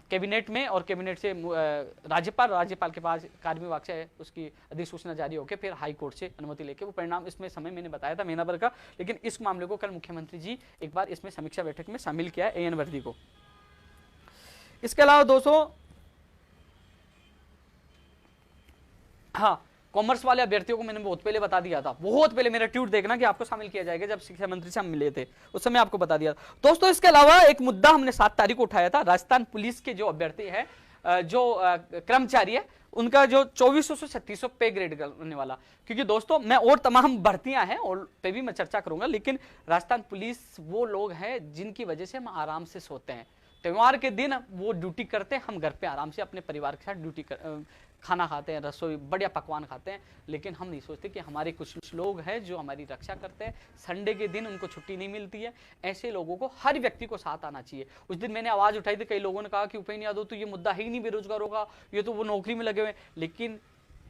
कैबिनेट में, और कैबिनेट से राज्यपाल के पास कार्य विभाग से उसकी अधिसूचना जारी होकर फिर हाई कोर्ट से अनुमति लेके वो परिणाम, इसमें समय मैंने बताया था महीना भर का, लेकिन इस मामले को कल मुख्यमंत्री जी एक बार इसमें समीक्षा बैठक में शामिल किया है AN भर्ती को। इसके अलावा दोस्तों, हाँ, कॉमर्स वाले अभ्यर्थियों को मैंने बहुत पहले बता दिया था, बहुत पहले मेरा ट्वीट देखना कि आपको शामिल किया जाएगा, जब शिक्षा मंत्री से हम मिले थे उस समय आपको बता दिया था। दोस्तों, इसके अलावा एक मुद्दा हमने 7 तारीख को उठाया था, राजस्थान पुलिस के जो अभ्यर्थी है, जो कर्मचारी है, उनका जो 2400 से 3600 पे ग्रेड करने वाला, क्योंकि दोस्तों मैं और तमाम भर्तियां हैं और पे भी मैं चर्चा करूंगा, लेकिन राजस्थान पुलिस वो लोग हैं जिनकी वजह से हम आराम से सोते हैं। त्योहार के दिन वो ड्यूटी करते हैं, हम घर पे आराम से अपने परिवार के साथ खाना खाते हैं, रसोई बढ़िया पकवान खाते हैं। लेकिन हम नहीं सोचते कि हमारे कुछ लोग हैं जो हमारी रक्षा करते हैं, संडे के दिन उनको छुट्टी नहीं मिलती है। ऐसे लोगों को, हर व्यक्ति को साथ आना चाहिए। उस दिन मैंने आवाज उठाई थी, कई लोगों ने कहा कि उपेंद्र यादव तो ये मुद्दा है ही नहीं बेरोजगारों का, ये तो वो नौकरी में लगे हुए। लेकिन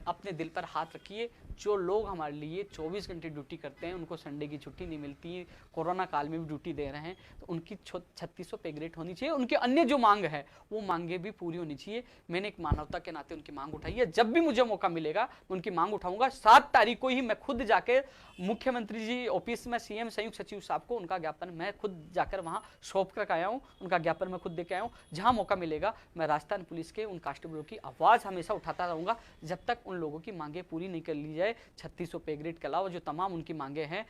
अपने दिल पर हाथ रखिए, जो लोग हमारे लिए 24 घंटे ड्यूटी करते हैं, उनको संडे की छुट्टी नहीं मिलती, कोरोना काल में भी ड्यूटी दे रहे हैं, तो उनकी 3600 पे ग्रेड होनी चाहिए। उनके अन्य जो मांग है वो मांगे भी पूरी होनी चाहिए। मैंने एक मानवता के नाते उनकी मांग उठाई है, जब भी मुझे मौका मिलेगा मैं उनकी मांग उठाऊंगा। 7 तारीख को ही मैं खुद जाके मुख्यमंत्री जी ऑफिस में सीएम संयुक्त सचिव साहब को उनका ज्ञापन मैं खुद जाकर वहां सौंप कर आया हूं, उनका ज्ञापन मैं खुद देके आया हूं। जहां मौका मिलेगा मैं राजस्थान पुलिस के उन कांस्टेबलों की आवाज हमेशा उठाता रहूंगा, जब तक उन लोगों की मांगे पूरी नहीं कर ली जाए। 3600 पे ग्रेड के अलावा जो तमाम उनकी मांगे हैं,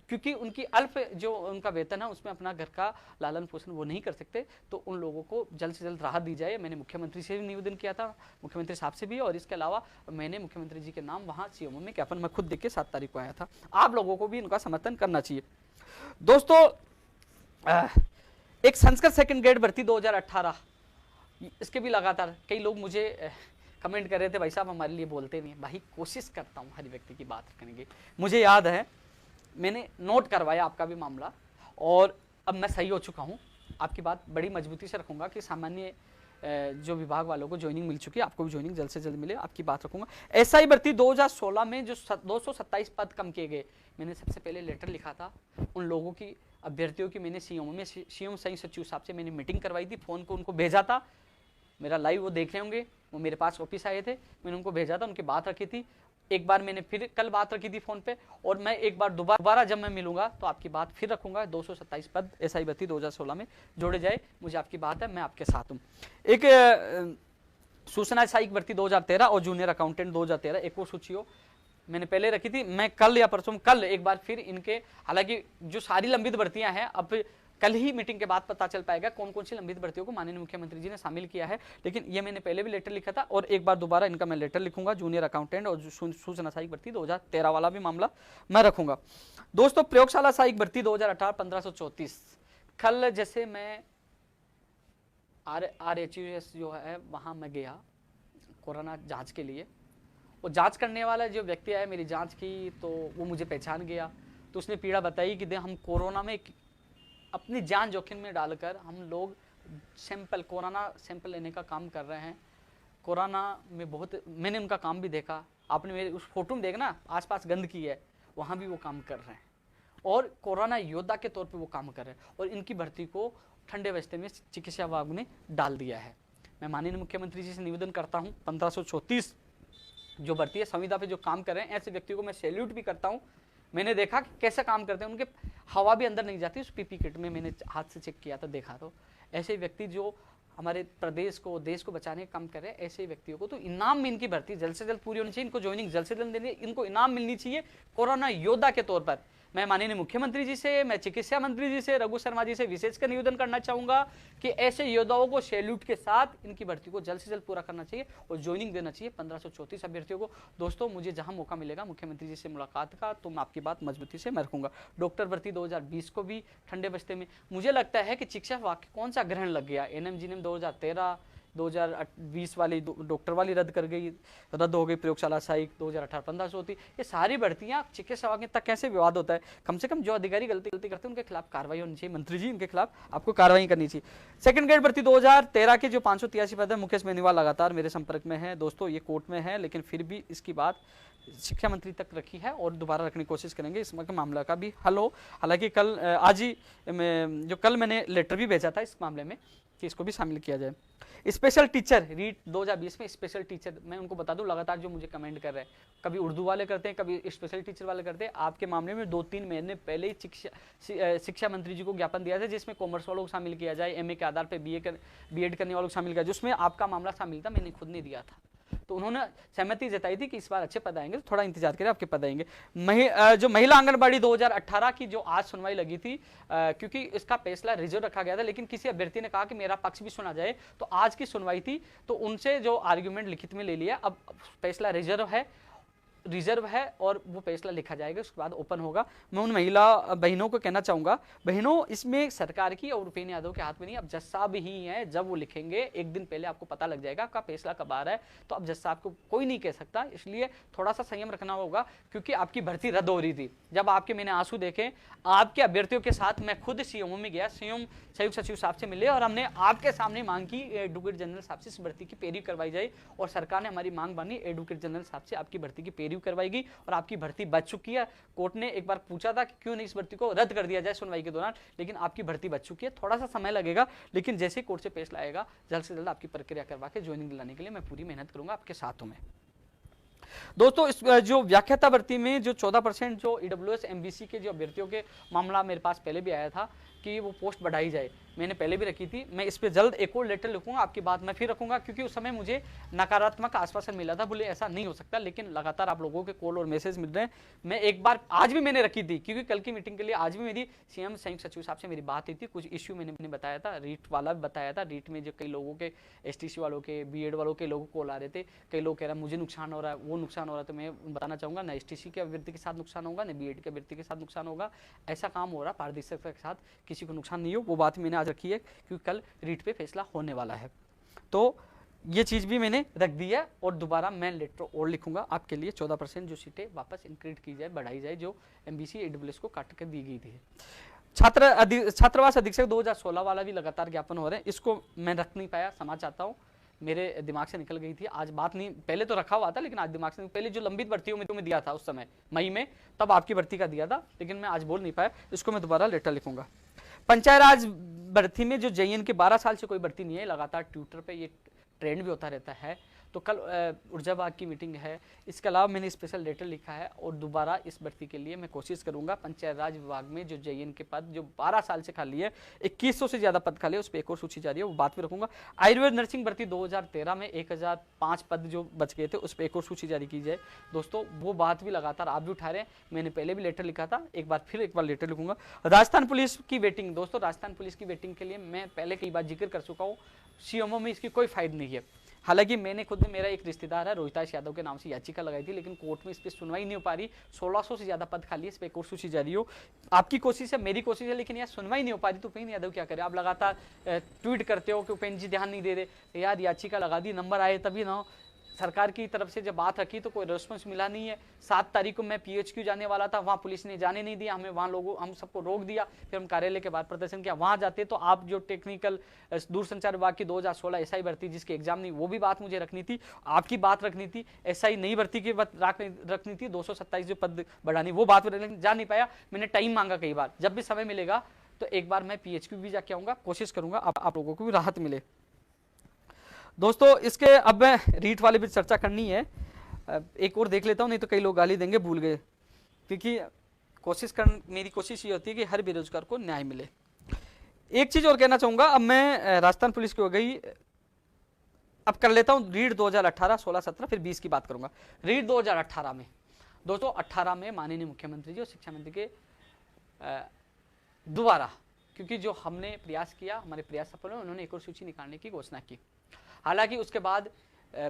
क्योंकि उनकी अल्प जो उनका वेतन है उसमें अपना घर का लालन पोषण वो नहीं कर सकते, तो उन लोगों को जल्द से जल्द राहत दी जाए। मैंने मुख्यमंत्री से भी निवेदन किया था, मुख्यमंत्री साहब से भी, और इसके अलावा मैंने मुख्यमंत्री जी के नाम वहां सीएमओ में ज्ञापन मैं खुद देख के 7 तारीख को आया था। आप लोगों को भी इनका समर्थन करना चाहिए। दोस्तों, एक संस्कृत सेकंड ग्रेड भर्ती 2018, इसके भी लगातार कई लोग मुझे कमेंट कर रहे थे, भाई साहब हमारे लिए बोलते नहीं। भाई कोशिश करता हूँ हर व्यक्ति की बात रखने की। मुझे याद है मैंने नोट करवाया आपका भी मामला, और अब मैं सही हो चुका हूँ। आपकी बात बड़ी मजबूती से रखूंगा कि सामान्य जो विभाग वालों को ज्वाइनिंग मिल चुकी है, आपको भी ज्वाइनिंग जल्द से जल्द मिले, आपकी बात रखूंगा। एसआई भर्ती 2016 में जो 227 पद कम किए गए, मैंने सबसे पहले लेटर लिखा था उन लोगों की, अभ्यर्थियों की। मैंने सीएम संयुक्त सचिव साहब से मैंने मीटिंग करवाई थी, फोन को उनको भेजा था। मेरा लाइव वो देख रहे होंगे, वो मेरे पास ऑफिस आए थे, मैंने उनको भेजा था, उनकी बात रखी थी। एक बार मैंने फिर कल बात रखी थी फोन पे, और मैं एक बार दोबारा जब मैं मिलूंगा तो आपकी बात फिर रखूंगा। 227 पद एसआई भर्ती 2016 में जोड़े जाए, मुझे आपकी बात है, मैं आपके साथ हूँ। एक सूचना सहायक भर्ती 2013 और जूनियर अकाउंटेंट 2013, एक वो सूची हो, मैंने पहले रखी थी। मैं कल या परसों कल एक बार फिर इनके, हालांकि जो सारी लंबित भर्तियां हैं अब कल ही मीटिंग के बाद पता चल पाएगा कौन कौन सी लंबित भर्तियों को माननीय मुख्यमंत्री जी ने शामिल किया है, लेकिन ये मैंने पहले भी लेटर लिखा था, और एक बार दोबारा इनका मैं लेटर लिखूंगा। जूनियर अकाउंटेंट और सूचना सहायक भर्ती 2013 वाला भी मामला मैं रखूंगा। दोस्तों, प्रयोगशाला सहायक भर्ती 2018 1534, कल जैसे मैं RHUS जो है वहां मैं गया कोरोना जांच के लिए, वो जांच करने वाला जो व्यक्ति आया, मेरी जांच की, तो वो मुझे पहचान गया। तो उसने पीड़ा बताई कि हम कोरोना में अपनी जान जोखिम में डालकर हम लोग कोरोना सैंपल लेने का काम कर रहे हैं। कोरोना में बहुत, मैंने उनका काम भी देखा, आपने मेरे उस फोटो में देखना, आसपास गंदगी है, वहाँ भी वो काम कर रहे हैं, और कोरोना योद्धा के तौर पे वो काम कर रहे हैं। और इनकी भर्ती को ठंडे बस्ते में चिकित्सा विभाग ने डाल दिया है। मैं माननीय मुख्यमंत्री जी से निवेदन करता हूँ, 1534 जो भर्ती है, संविदा पे जो काम कर रहे हैं, ऐसे व्यक्तियों को मैं सैल्यूट भी करता हूँ। मैंने देखा कि कैसे काम करते हैं, उनके हवा भी अंदर नहीं जाती, उस पीपी किट में मैंने हाथ से चेक किया था, देखा। तो ऐसे व्यक्ति जो हमारे प्रदेश को, देश को बचाने का काम कर रहे हैं, ऐसे व्यक्तियों को तो इनाम में इनकी भर्ती जल्द से जल्द पूरी होनी चाहिए, इनको ज्वाइनिंग जल्द से जल्द देनी, इनको इनाम मिलनी चाहिए कोरोना योद्धा के तौर पर। मैं माननीय मुख्यमंत्री जी से, मैं चिकित्सा मंत्री जी से, रघु शर्मा जी से विशेषकर निवेदन करना चाहूंगा कि ऐसे योद्धाओं को सैल्यूट के साथ इनकी भर्ती को जल्द से जल्द पूरा करना चाहिए और ज्वाइनिंग देना चाहिए 1534 अभ्यर्थियों को। दोस्तों, मुझे जहां मौका मिलेगा मुख्यमंत्री जी से मुलाकात का, तो मैं आपकी बात मजबूती से मैं रखूंगा। डॉक्टर भर्ती 2020 को भी ठंडे बस्ते में, मुझे लगता है कि शिक्षा विभाग कौन सा ग्रहण लग गया। NM-GNM 2013 2020 वाली डॉक्टर वाली रद्द हो गई। प्रयोगशाला सहायक 2018 1500 होती। ये सारी भर्तियां चिकित्सा विभाग तक कैसे विवाद होता है? कम से कम जो अधिकारी गलती करते हैं उनके खिलाफ कार्रवाई होनी चाहिए। मंत्री जी, इनके खिलाफ आपको कार्रवाई करनी चाहिए। सेकंड ग्रेड भर्ती 2013 के जो 583 पद है, मुकेश बेनीवाल लगातार मेरे संपर्क में है। दोस्तों, ये कोर्ट में है, लेकिन फिर भी इसकी बात शिक्षा मंत्री तक रखी है और दोबारा रखने की कोशिश करेंगे, इस मामला का भी हल हो। हालांकि कल आज ही जो कल मैंने लेटर भी भेजा था इस मामले में कि इसको भी शामिल किया जाए। स्पेशल टीचर रीट 2020 में स्पेशल टीचर, मैं उनको बता दूं लगातार जो मुझे कमेंट कर रहे हैं, कभी उर्दू वाले करते हैं, कभी स्पेशल टीचर वाले करते हैं। आपके मामले में 2-3 महीने पहले ही शिक्षा मंत्री जी को ज्ञापन दिया था, जिसमें कॉमर्स वालों को शामिल किया जाए, MA के आधार पर BEd करने वालों को शामिल किया, जिसमें आपका मामला शामिल था, मैंने खुद नहीं दिया था। तो उन्होंने सहमति जताई थी कि इस बार अच्छे पद आएंगे, तो थोड़ा इंतजार करें, आपके पद आएंगे। जो महिला आंगनबाड़ी 2018 की जो आज सुनवाई लगी थी, क्योंकि इसका फैसला रिजर्व रखा गया था, लेकिन किसी अभ्यर्थी ने कहा कि मेरा पक्ष भी सुना जाए, तो आज की सुनवाई थी, तो उनसे जो आर्ग्यूमेंट लिखित में ले लिया, अब फैसला रिजर्व है। रिजर्व है और वो फैसला लिखा जाएगा, उसके बाद ओपन होगा। मैं उन महिला बहनों को कहना चाहूंगा, बहनों इसमें सरकार की और उपेंद्र यादव के हाथ में नहीं, अब जज साहब ही हैं, जब वो लिखेंगे एक दिन पहले आपको पता लग जाएगा आपका फैसला कब आ रहा है, तो अब जज साहब को कोई नहीं कह सकता, इसलिए थोड़ा सा संयम रखना होगा, क्योंकि आपकी भर्ती रद्द हो रही थी। जब आपके मैंने आंसू देखे आपके अभ्यर्थियों के साथ, मैं खुद सीएमओ में गया, सीएम संयुक्त सचिव साहब से मिले और हमने आपके सामने मांग की एडवोकेट जनरल साहब से इस भर्ती की पेरवी करवाई जाए, और सरकार ने हमारी मांग मानी, एडवोकेट जनरल साहब से आपकी भर्ती की पेरवी करवाएगी और आपकी भर्ती बच चुकी है। कोर्ट ने एक बार पूछा था कि क्यों नहीं इस भर्ती को रद्द कर दिया जाए सुनवाई के दौरान, लेकिन आपकी भर्ती बच चुकी है। थोड़ा सा समय लगेगा, लेकिन जैसे कोर्ट से फैसला आएगा जल्द से जल्द आपकी प्रक्रिया करवा के ज्वाइनिंग दिलाने के लिए मैं पूरी मेहनत करूंगा आपके साथ हूं मैं। दोस्तों इस जो व्याख्याता भर्ती में जो 14% जो ईडब्ल्यूएस एमबीसी के जो अभ्यर्थियों के मामला मेरे पास पहले भी आया था कि वो पोस्ट बढ़ाई जाए, मैंने पहले भी रखी थी, मैं इस पे जल्द एक और लेटर लिखूंगा, आपकी बात मैं फिर रखूंगा, क्योंकि उस समय मुझे नकारात्मक आश्वासन मिला था, बोले ऐसा नहीं हो सकता, लेकिन लगातार आप लोगों के कॉल और मैसेज मिल रहे हैं। मैं एक बार आज भी मैंने रखी थी, क्योंकि कल की मीटिंग के लिए आज भी मेरी सीएम संयुक्त सचिव साहब से मेरी बात हुई थी, कुछ इश्यू मैंने बताया था, रीट वाला भी बताया था, रीट में जो कई लोगों के एसटीसी वालों के बीएड वालों के लोगों को कॉल आ रहे थे, कई लोग कह रहे हैं मुझे नुकसान हो रहा है, वो नुकसान हो रहा है, तो मैं बताना चाहूंगा ना एसटीसी के अभ्यर्थी के साथ नुकसान होगा, ना बीएड के अभ्यर्थी के साथ नुकसान होगा, ऐसा काम हो रहा पारदर्शिता के साथ, किसी को नुकसान नहीं हो, वो बात मैंने आज रखी है, क्योंकि कल रीट पे फैसला होने वाला है। तो ये चीज भी मैंने रख दी है, और दोबारा मैं लेटर और लिखूंगा आपके लिए, 14% जो सीटें वापस इंक्रीज की जाए, बढ़ाई जाए, जो एमबीसी ईडब्ल्यूएस को काट कर दी गई थी। छात्रावास अधीक्षक 2016 वाला भी लगातार ज्ञापन हो रहे हैं, इसको मैं रख नहीं पाया, क्षमा चाहता हूँ, मेरे दिमाग से निकल गई थी, आज बात नहीं, पहले तो रखा हुआ था लेकिन आज दिमाग से, पहले जो लंबित भर्तियों में तुम्हें दिया था उस समय मई में, तब आपकी भर्ती का दिया था, लेकिन मैं आज बोल नहीं पाया, इसको मैं दोबारा लेटर लिखूंगा। पंचायत राज भर्ती में जो जेईएन के 12 साल से कोई भर्ती नहीं है, लगातार ट्विटर पे ये ट्रेंड भी होता रहता है, तो कल ऊर्जा विभाग की मीटिंग है, इसके अलावा मैंने स्पेशल लेटर लिखा है, और दोबारा इस भर्ती के लिए मैं कोशिश करूंगा। पंचायत राज विभाग में जो जेईएन के पद जो 12 साल से खाली है, 2100 से ज्यादा पद खाली है, उस पर एक और सूची जारी है, वो बात भी रखूंगा। आयुर्वेद नर्सिंग भर्ती 2013 में 1005 पद जो बच गए थे, उस पर एक और सूची जारी की जाए। दोस्तों वो बात भी लगातार आप भी उठा रहे हैं, मैंने पहले भी लेटर लिखा था, एक बार लेटर लिखूंगा। राजस्थान पुलिस की वेटिंग, दोस्तों राजस्थान पुलिस की वेटिंग के लिए मैं पहले कई बार जिक्र कर चुका हूँ, सीएमओ में इसकी कोई फायदा नहीं है। हालांकि मैंने खुद में, मेरा एक रिश्तेदार है रोहिताश यादव के नाम से याचिका लगाई थी, लेकिन कोर्ट में इस पर सुनवाई नहीं हो पा रही, 1600 से ज्यादा पद खाली है, इस पर एक और सूची जारी हो। आपकी कोशिश है, मेरी कोशिश है, लेकिन यार सुनवाई नहीं हो पा रही, तो उपेंद्र यादव क्या करे, आप लगातार ट्वीट करते हो कि उपेंद्र जी ध्यान नहीं दे रहे, यार याचिका लगा दी, नंबर आए तभी ना, सरकार की तरफ से जब बात रखी तो कोई रिस्पॉन्स मिला नहीं है। 7 तारीख को मैं पीएचक्यू जाने वाला था, वहाँ पुलिस ने जाने नहीं दिया, हमें वहाँ लोगों हम सबको रोक दिया, फिर हम कार्यालय के बाहर प्रदर्शन किया, वहाँ जाते तो आप जो टेक्निकल दूरसंचार विभाग की 2016 एसआई भर्ती जिसकी एग्जाम नहीं, वो भी बात मुझे रखनी थी, आपकी बात रखनी थी, एसआई नई भर्ती की रखनी थी, 227 जो पद बढ़ानी, वो बात जा नहीं पाया, मैंने टाइम मांगा कई बार, जब भी समय मिलेगा तो एक बार मैं पीएचक्यू भी जाके आऊंगा, कोशिश करूंगा आप लोगों को भी राहत मिले। दोस्तों इसके अब मैं रीट वाले भी चर्चा करनी है, एक और देख लेता हूं, नहीं तो कई लोग गाली देंगे भूल गए, क्योंकि मेरी कोशिश ये होती है कि हर बेरोजगार को न्याय मिले। एक चीज और कहना चाहूंगा, अब मैं राजस्थान पुलिस की हो गई, अब कर लेता हूं रीट 2018, 16, 17 फिर 20 की बात करूंगा। रीट 2018 में, दोस्तों 18 में माननीय मुख्यमंत्री जी और शिक्षा मंत्री के दोबारा, क्योंकि जो हमने प्रयास किया, हमारे प्रयास सफल हुए, उन्होंने एक और सूची निकालने की घोषणा की। हालांकि उसके बाद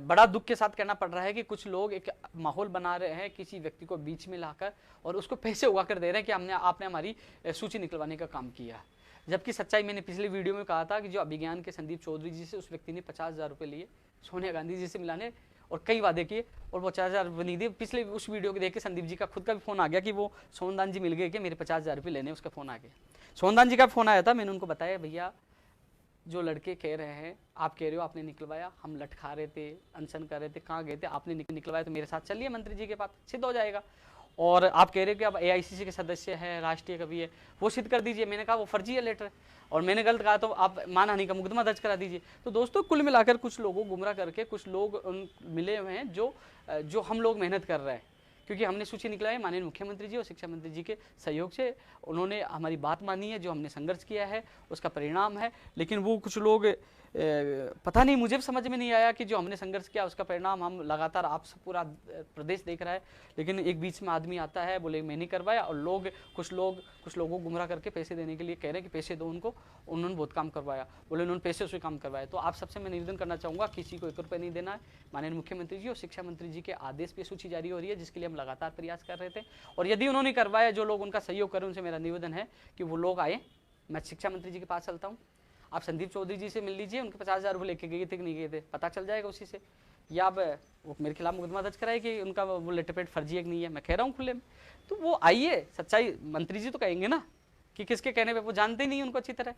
बड़ा दुख के साथ कहना पड़ रहा है कि कुछ लोग एक माहौल बना रहे हैं किसी व्यक्ति को बीच में लाकर, और उसको पैसे उगा कर दे रहे हैं कि आपने हमारी सूची निकलवाने का काम किया, जबकि सच्चाई मैंने पिछले वीडियो में कहा था कि जो अभिज्ञान के संदीप चौधरी जी से उस व्यक्ति ने 50,000 रुपये लिए सोनिया गांधी जी से मिलाने, और कई वादे किए, और वो 50,000 नहीं दिए। पिछले उस वीडियो को देख के संदीप जी का खुद का भी फोन आ गया कि वो सोनदान जी मिल गए कि मेरे 50,000 रुपये लेने, उसका फोन आ गया, सोनदान जी का फोन आया था, मैंने उनको बताया भैया जो लड़के कह रहे हैं, आप कह रहे हो आपने निकलवाया, हम लटखा रहे थे, अनशन कर रहे थे, कहाँ गए थे, आपने निकलवाया, तो मेरे साथ चलिए मंत्री जी के पास, सिद्ध हो जाएगा। और आप कह रहे हो कि अब एआईसीसी के सदस्य है, राष्ट्रीय कवि है, वो सिद्ध कर दीजिए। मैंने कहा वो फर्जी है लेटर, और मैंने गलत कहा तो आप मानहानि का मुकदमा दर्ज करा दीजिए। तो दोस्तों कुल मिलाकर कुछ लोगों गुमराह करके कुछ लोग मिले हुए हैं जो हम लोग मेहनत कर रहे हैं क्योंकि हमने सूची निकलवाई माननीय मुख्यमंत्री जी और शिक्षा मंत्री जी के सहयोग से, उन्होंने हमारी बात मानी है, जो हमने संघर्ष किया है उसका परिणाम है। लेकिन वो कुछ लोग पता नहीं, मुझे भी समझ में नहीं आया कि जो हमने संघर्ष किया उसका परिणाम हम लगातार आप सब पूरा प्रदेश देख रहा है। लेकिन एक बीच में आदमी आता है बोले मैं नहीं करवाया, और कुछ लोगों को गुमराह करके पैसे देने के लिए कह रहे हैं कि पैसे दो उनको, उन्होंने बहुत काम करवाया, बोले उन्होंने पैसे से काम करवाया। तो आप सबसे मैं निवेदन करना चाहूँगा, किसी को 1 रुपये नहीं देना है। माननीय मुख्यमंत्री जी और शिक्षा मंत्री जी के आदेश पे सूची जारी हो रही है, जिसके लिए हम लगातार प्रयास कर रहे थे। और यदि उन्होंने करवाया, जो लोग उनका सहयोग करें, उनसे मेरा निवेदन है कि वो लोग आए। मैं शिक्षा मंत्री जी के पास चलता हूँ, आप संदीप चौधरी जी से मिल लीजिए, उनके 50,000 रुपये लेके गए थे कि नहीं गए थे, पता चल जाएगा उसी से। या अब वो मेरे खिलाफ मुकदमा दर्ज कराए कि उनका वो लेटरपेड फर्जी है कि नहीं है, मैं कह रहा हूँ खुले में। तो वो आइए, सच्चाई मंत्री जी तो कहेंगे ना कि किसके कहने पे, वो जानते ही नहीं उनको अच्छी तरह,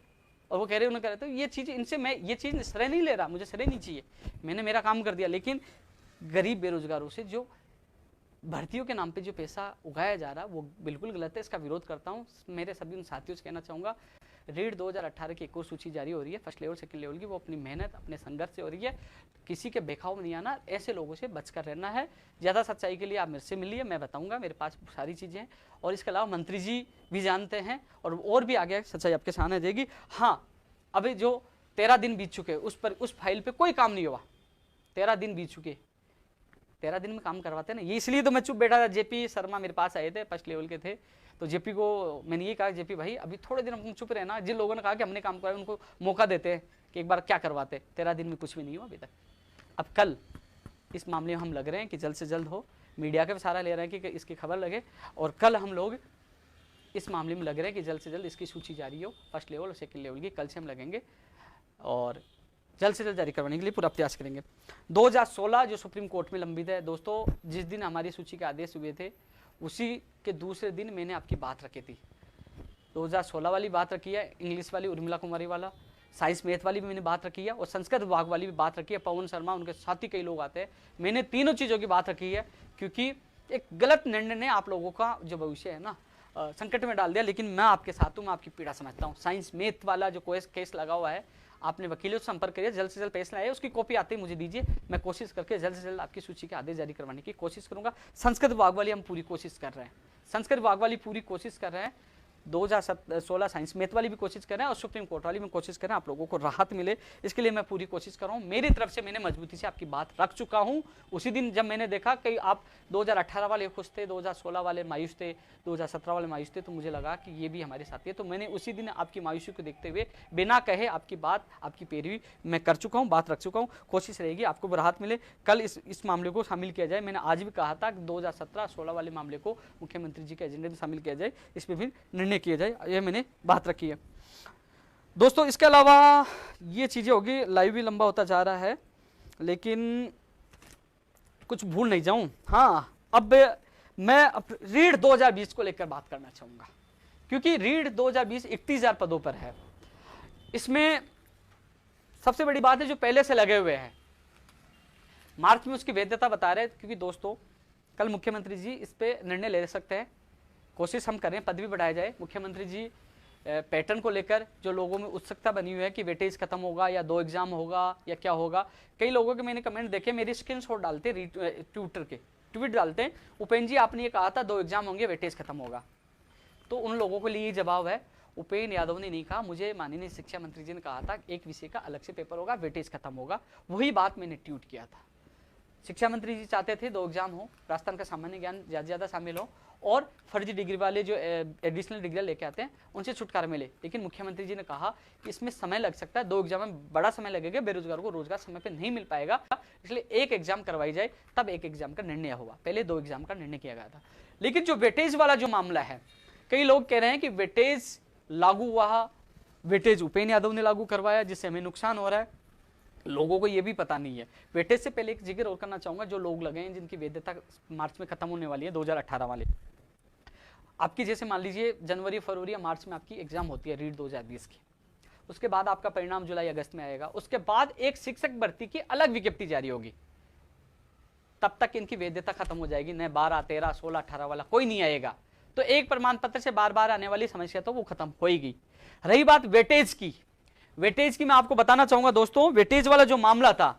और वो कह रहे उन्होंने कह रहे। तो ये चीज़ इनसे मैं ये चीज़ श्रेय नहीं ले रहा, मुझे श्रेय नहीं चाहिए, मैंने मेरा काम कर दिया। लेकिन गरीब बेरोजगारों से जो भर्तियों के नाम पे जो पैसा उगाया जा रहा है वो बिल्कुल गलत है, इसका विरोध करता हूँ। मेरे सभी उन साथियों से कहना चाहूँगा, रीड 2018 की एक और सूची जारी हो रही है, फर्स्ट लेवल सेकंड लेवल की, वो अपनी मेहनत अपने संघर्ष से हो रही है। किसी के बेखाव में नहीं आना, ऐसे लोगों से बचकर रहना है। ज़्यादा सच्चाई के लिए आप मेरे से मिलिए, मैं बताऊंगा, मेरे पास सारी चीज़ें हैं। और इसके अलावा मंत्री जी भी जानते हैं, और भी आगे सच्चाई आपके सामने आ जाएगी। हाँ, अभी जो 13 दिन बीत चुके उस फाइल पर कोई काम नहीं हुआ, 13 दिन बीत चुके, 13 दिन में काम करवाते ना, ये इसलिए तो मैं चुप बैठा था। जेपी शर्मा मेरे पास आए थे, फर्स्ट लेवल के थे, तो जेपी को मैंने ये कहा, जेपी भाई अभी थोड़े दिन हम चुप रहना, जिन लोगों ने कहा कि हमने काम करवाया उनको मौका देते हैं कि एक बार क्या करवाते। 13 दिन में कुछ भी नहीं हुआ अभी तक। अब कल इस मामले में हम लग रहे हैं कि जल्द से जल्द हो, मीडिया का भी सहारा ले रहे हैं कि इसकी खबर लगे, और कल हम लोग इस मामले में लग रहे हैं कि जल्द से जल्द इसकी सूची जारी हो, फर्स्ट लेवल और सेकेंड लेवल की। कल से हम लगेंगे और जल्द से जल्द जारी करवाने के लिए पूरा प्रयास करेंगे। 2016 जो सुप्रीम कोर्ट में लंबित है दोस्तों, जिस दिन हमारी सूची के आदेश हुए थे उसी के दूसरे दिन मैंने आपकी बात रखी थी। 2016 वाली बात रखी है, इंग्लिश वाली उर्मिला कुमारी वाला, साइंस मैथ वाली भी मैंने बात रखी है, और संस्कृत विभाग वाली भी बात रखी है। पवन शर्मा, उनके साथी कई लोग आते हैं, मैंने तीनों चीज़ों की बात रखी है, क्योंकि एक गलत निर्णय ने आप लोगों का जो भविष्य है ना संकट में डाल दिया। लेकिन मैं आपके साथ हूँ, मैं आपकी पीड़ा समझता हूँ। साइंस मैथ वाला जो केस लगा हुआ है, आपने वकीलों से संपर्क करिए, जल्द से जल्द फैसला आए, उसकी कॉपी आते ही मुझे दीजिए, मैं कोशिश करके जल्द से जल्द आपकी सूची के आदेश जारी करवाने की कोशिश करूंगा। संस्कृत विभाग वाली हम पूरी कोशिश कर रहे हैं, संस्कृत विभाग वाली पूरी कोशिश कर रहे हैं, 2016 साइंस मैथ वाली भी कोशिश कर रहे हैं, और सुप्रीम कोर्ट वाली में कोशिश कर रहे हैं आप लोगों को राहत मिले, इसके लिए मैं पूरी कोशिश कर रहा हूँ। मेरी तरफ से मैंने मजबूती से आपकी बात रख चुका हूँ। उसी दिन जब मैंने देखा कि आप 2018 वाले खुश थे, 2016 वाले मायूस थे, 2017 वाले मायूस थे, तो मुझे लगा कि ये भी हमारे साथी है। तो मैंने उसी दिन आपकी मायूसी को देखते हुए बिना कहे आपकी बात, आपकी पैरवी मैं कर चुका हूँ, बात रख चुका हूँ। कोशिश रहेगी आपको राहत मिले, कल इस मामले को शामिल किया जाए। मैंने आज भी कहा था कि 2017-16 वाले मामले को मुख्यमंत्री जी के एजेंडे में शामिल किया जाए, इस पर भी निर्णय किया जाए, ये मैंने बात रखी है दोस्तों। इसके अलावा ये चीजें होगी, लाइव भी लंबा होता जा रहा है, लेकिन कुछ भूल नहीं जाऊं। हाँ, अब मैं रीड 2020 को लेकर बात करना चाहूंगा, क्योंकि रीड 2020 31,000 पदों पर है। इसमें सबसे बड़ी बात है जो पहले से लगे हुए हैं, मार्च में उसकी वैधता बता रहे हैं, क्योंकि दोस्तों कल मुख्यमंत्री जी इस पे निर्णय ले सकते हैं, कोशिश हम करें पद भी बढ़ाया जाए। मुख्यमंत्री जी पैटर्न को लेकर जो लोगों में उत्सुकता बनी हुई है कि वेटेज खत्म होगा या 2 एग्जाम होगा या क्या होगा, कई लोगों के मैंने कमेंट देखे, मेरी स्क्रीनशॉट डालते ट्विटर के ट्वीट डालते हैं, उपेन जी आपने ये कहा था 2 एग्जाम होंगे, वेटेज खत्म होगा। तो उन लोगों के लिए जवाब है, उपेन यादव ने नहीं कहा, मुझे माननीय शिक्षा मंत्री जी ने कहा था एक विषय का अलग से पेपर होगा, वेटेज खत्म होगा, वही बात मैंने ट्वीट किया था। शिक्षा मंत्री जी चाहते थे 2 एग्जाम हो, राजस्थान का सामान्य ज्ञान ज़्यादा शामिल हो, और फर्जी डिग्री वाले जो एडिशनल डिग्री लेके आते हैं उनसे छुटकारा मिले। लेकिन मुख्यमंत्री जी ने कहा कि इसमें समय लग सकता है, 2 एग्जाम में बड़ा समय लगेगा, बेरोजगारों को रोजगार समय पे नहीं मिल पाएगा, इसलिए 1 एग्जाम करवाई जाए, तब 1 एग्जाम का निर्णय हुआ, पहले 2 एग्जाम का निर्णय किया गया था। लेकिन जो वेटेज वाला जो मामला है, कई लोग कह रहे हैं कि वेटेज लागू हुआ, वेटेज उपेन यादव ने लागू करवाया जिससे हमें नुकसान हो रहा है, लोगों को ये भी पता नहीं है। वेटेज से पहले एक जिक्र और करना चाहूंगा, जो लोग लगे हैं जिनकी वैधता मार्च में खत्म होने वाली है, 2018 वाले, आपकी जैसे मान लीजिए जनवरी फरवरी या मार्च में आपकी एग्जाम होती है रीड 2020 की, उसके बाद आपका परिणाम जुलाई अगस्त में आएगा, उसके बाद एक शिक्षक भर्ती की अलग विज्ञप्ति जारी होगी, तब तक इनकी वैधता खत्म हो जाएगी, न 12, 13, 16, 18 वाला कोई नहीं आएगा। तो एक प्रमाण पत्र से बार बार आने वाली समस्या तो वो खत्म होगी। रही बात वेटेज की, वेटेज की मैं आपको बताना चाहूंगा दोस्तों, वेटेज वाला जो मामला था,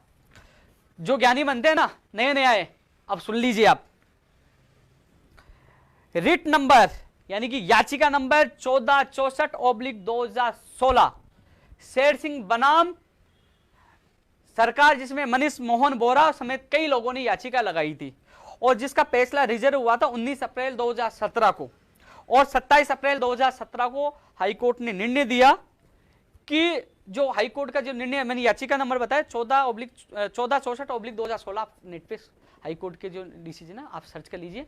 जो ज्ञानी बनते हैं ना नए नए आए, अब सुन लीजिए आप, रिट नंबर यानी कि याचिका नंबर 1464/2016 शेर सिंह बनाम सरकार, जिसमें मनीष मोहन बोरा समेत कई लोगों ने याचिका लगाई थी और जिसका फैसला रिजर्व हुआ था 19 अप्रैल 2017 को। और 27 अप्रैल 2017 को हाईकोर्ट ने निर्णय दिया कि जो हाईकोर्ट का जो निर्णय, मैंने याचिका नंबर बताया 1464/2016, नेट पे हाईकोर्ट के जो डिसीजन है आप सर्च कर लीजिए।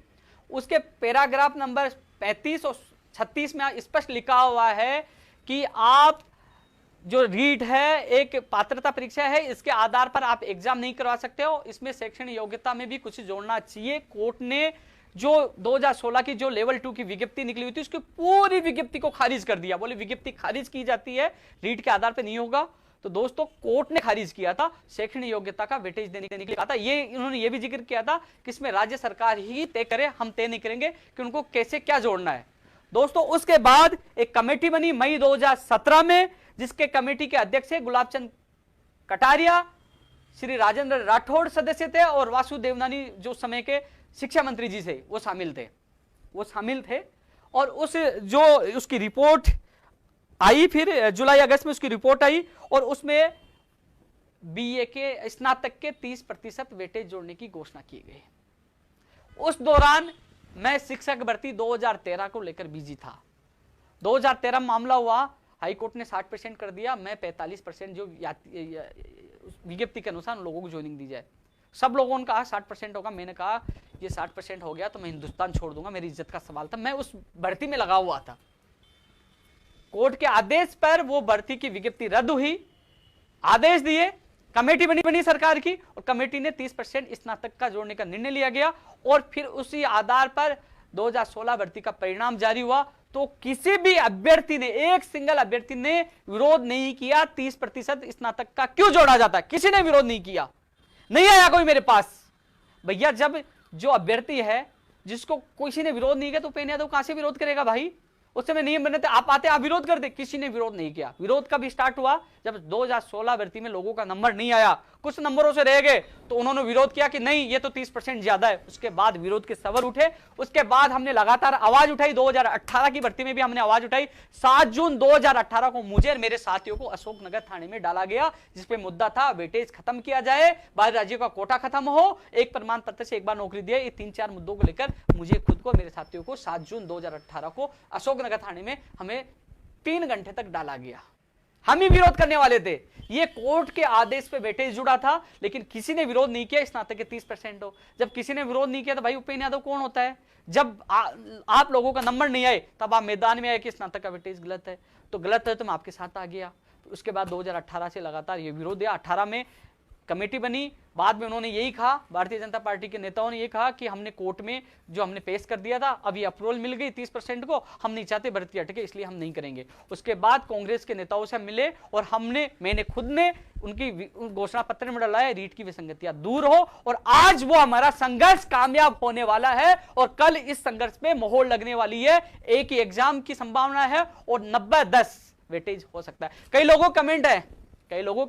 उसके पैराग्राफ नंबर 35 और 36 में स्पष्ट लिखा हुआ है कि आप जो रीट है एक पात्रता परीक्षा है, इसके आधार पर आप एग्जाम नहीं करवा सकते हो, इसमें शैक्षणिक योग्यता में भी कुछ जोड़ना चाहिए। कोर्ट ने जो 2016 की जो लेवल 2 की विज्ञप्ति निकली हुई थी उसकी पूरी विज्ञप्ति को खारिज कर दिया। बोले विज्ञप्ति खारिज की जाती है, रीट के आधार पर नहीं होगा। तो दोस्तों कोर्ट ने खारिज किया था, शैक्षणिक योग्यता का वेटेज देने के लिए कहा था। ये इन्होंने ये भी जिक्र किया था कि इसमें राज्य सरकार ही तय करे, हम तय नहीं करेंगे कि उनको कैसे क्या जोड़ना है। दोस्तों उसके बाद एक कमेटी बनी मई 2017 में, जिसके कमेटी के अध्यक्ष है गुलाब चंद कटारिया, श्री राजेंद्र राठौड़ सदस्य थे और वासु देवनानी जो समय के शिक्षा मंत्री जी से वो शामिल थे। और उसकी रिपोर्ट आई, फिर जुलाई अगस्त में उसकी रिपोर्ट आई और उसमें बीए के स्नातक के 30% वेटेज जोड़ने की घोषणा की गई। उस दौरान मैं शिक्षक भर्ती 2013 को लेकर बिजी था। 2013 में मामला हुआ, हाईकोर्ट ने 60% कर दिया, मैं 45% जो विज्ञप्ति के अनुसार लोगों को ज्वाइनिंग दी जाए। सब लोगों ने कहा 60% होगा, मैंने कहा ये 60% हो गया तो मैं हिंदुस्तान छोड़ दूंगा, मेरी इज्जत का सवाल था। मैं उस भर्ती में लगा हुआ था। कोर्ट के आदेश पर वो भर्ती की विज्ञप्ति रद्द हुई, आदेश दिए, कमेटी बनी सरकार की और कमेटी ने 30% स्नातक का जोड़ने का निर्णय लिया गया। और फिर उसी आधार पर 2016 भर्ती का परिणाम जारी हुआ। तो किसी भी अभ्यर्थी ने, एक सिंगल अभ्यर्थी ने विरोध नहीं किया 30% स्नातक का क्यों जोड़ा जाता है, किसी ने विरोध नहीं किया, नहीं आया कोई मेरे पास। भैया जब जो अभ्यर्थी है जिसको किसी ने विरोध नहीं किया तो उपेंद्र यादव कहां से विरोध करेगा भाई? उस समय नियम बने थे, आप आते आप विरोध करते, किसी ने विरोध नहीं किया। विरोध कब स्टार्ट हुआ? जब 2016 भर्ती में लोगों का नंबर नहीं आया, कुछ नंबरों से रह गए, तो उन्होंने विरोध किया कि नहीं ये तो 30% ज्यादा है। उसके बाद विरोध के सवाल उठे, उसके बाद हमने लगातार आवाज उठाई। 2018 की भर्ती में भी हमने आवाज उठाई। 7 जून 2018 को मुझे और मेरे साथियों को अशोकनगर थाने में डाला गया, जिसपे मुद्दा था वेटेज खत्म किया जाए, बाहरी राज्यों का कोटा खत्म हो, एक प्रमाण पत्र से एक बार नौकरी दिए। ये 3-4 मुद्दों को लेकर मुझे खुद को, मेरे साथियों को 7 जून 2018 को अशोकनगर थाने में हमें 3 घंटे तक डाला गया। हम ही विरोध करने वाले थे। ये कोर्ट के आदेश पे वेटेज जुड़ा था, लेकिन किसी ने विरोध नहीं किया स्नातक के 30% हो। जब किसी ने विरोध नहीं किया तो भाई उपेंद्र यादव कौन होता है? जब आप लोगों का नंबर नहीं आए तब आप मैदान में आए कि स्नातक का वेटेज गलत है, तो गलत है तो मैं आपके साथ आ गया। उसके बाद 2018 से लगातार ये विरोध है। 18 में कमेटी बनी, बाद में उन्होंने यही कहा, भारतीय जनता पार्टी के नेताओं ने यही कहा कि हमने कोर्ट में जो हमने पेश कर दिया था, अभी अप्रूवल मिल गई 30% को, हम नहीं चाहते भर्ती अटके, इसलिए हम नहीं करेंगे। उसके बाद कांग्रेस के नेताओं से मिले और मैंने खुद ने उनकी घोषणा पत्र में डाला है, रीट की विसंगतियां दूर हो। और आज वो हमारा संघर्ष कामयाब होने वाला है और कल इस संघर्ष में मोहर लगने वाली है। एक ही एग्जाम की संभावना है और 90-10 वेटेज हो सकता है। कई लोगों को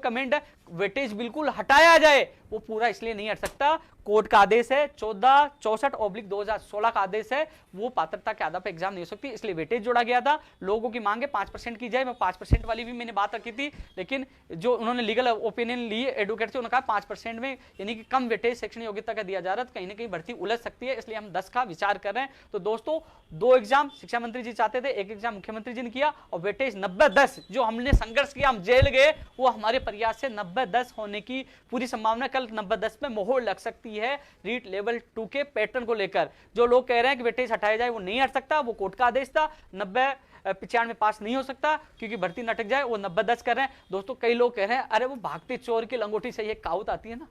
कमेंट है वेटेज बिल्कुल हटाया जाए, वो पूरा इसलिए नहीं हट सकता। कोर्ट का आदेश है 1464/2016 का आदेश है, वो पात्रता के आधार पर एग्जाम नहीं हो सकती, इसलिए वेटेज जोड़ा गया था। लोगों की मांग है 5% की जाए, मैं 5% वाली भी मैंने बात रखी थी, लेकिन जो उन्होंने लीगल ओपिनियन लिए एडवोकेट से, उन्होंने कहा 5% में यानी कि कम वेटेज शैक्षणिक योग्यता का दिया जा रहा है, कहीं ना कहीं भर्ती उलझ सकती है, इसलिए हम 10 का विचार कर रहे हैं। तो दोस्तों 2 एग्जाम शिक्षा मंत्री जी चाहते थे, 1 एग्जाम मुख्यमंत्री जी ने किया और वेटेज 90-10 जो हमने संघर्ष किया, हम जेल गए, वो हमारे प्रयास से 90-10 होने की पूरी संभावना। कल 90-10 में मोहर लग सकती है रीट लेवल 2 के पैटर्न को लेकर। जो लोग कह रहे हैं कि वेटेज हटाया जाए, वो नहीं हट सकता, वो कोर्ट का आदेश था। 90-95 में पास नहीं हो सकता क्योंकि भर्ती न अटक जाए, वो 90-10 कर रहे हैं। दोस्तों कई लोग कह रहे हैं अरे वो भागते चोर की लंगोटी से ये कहावत आती है ना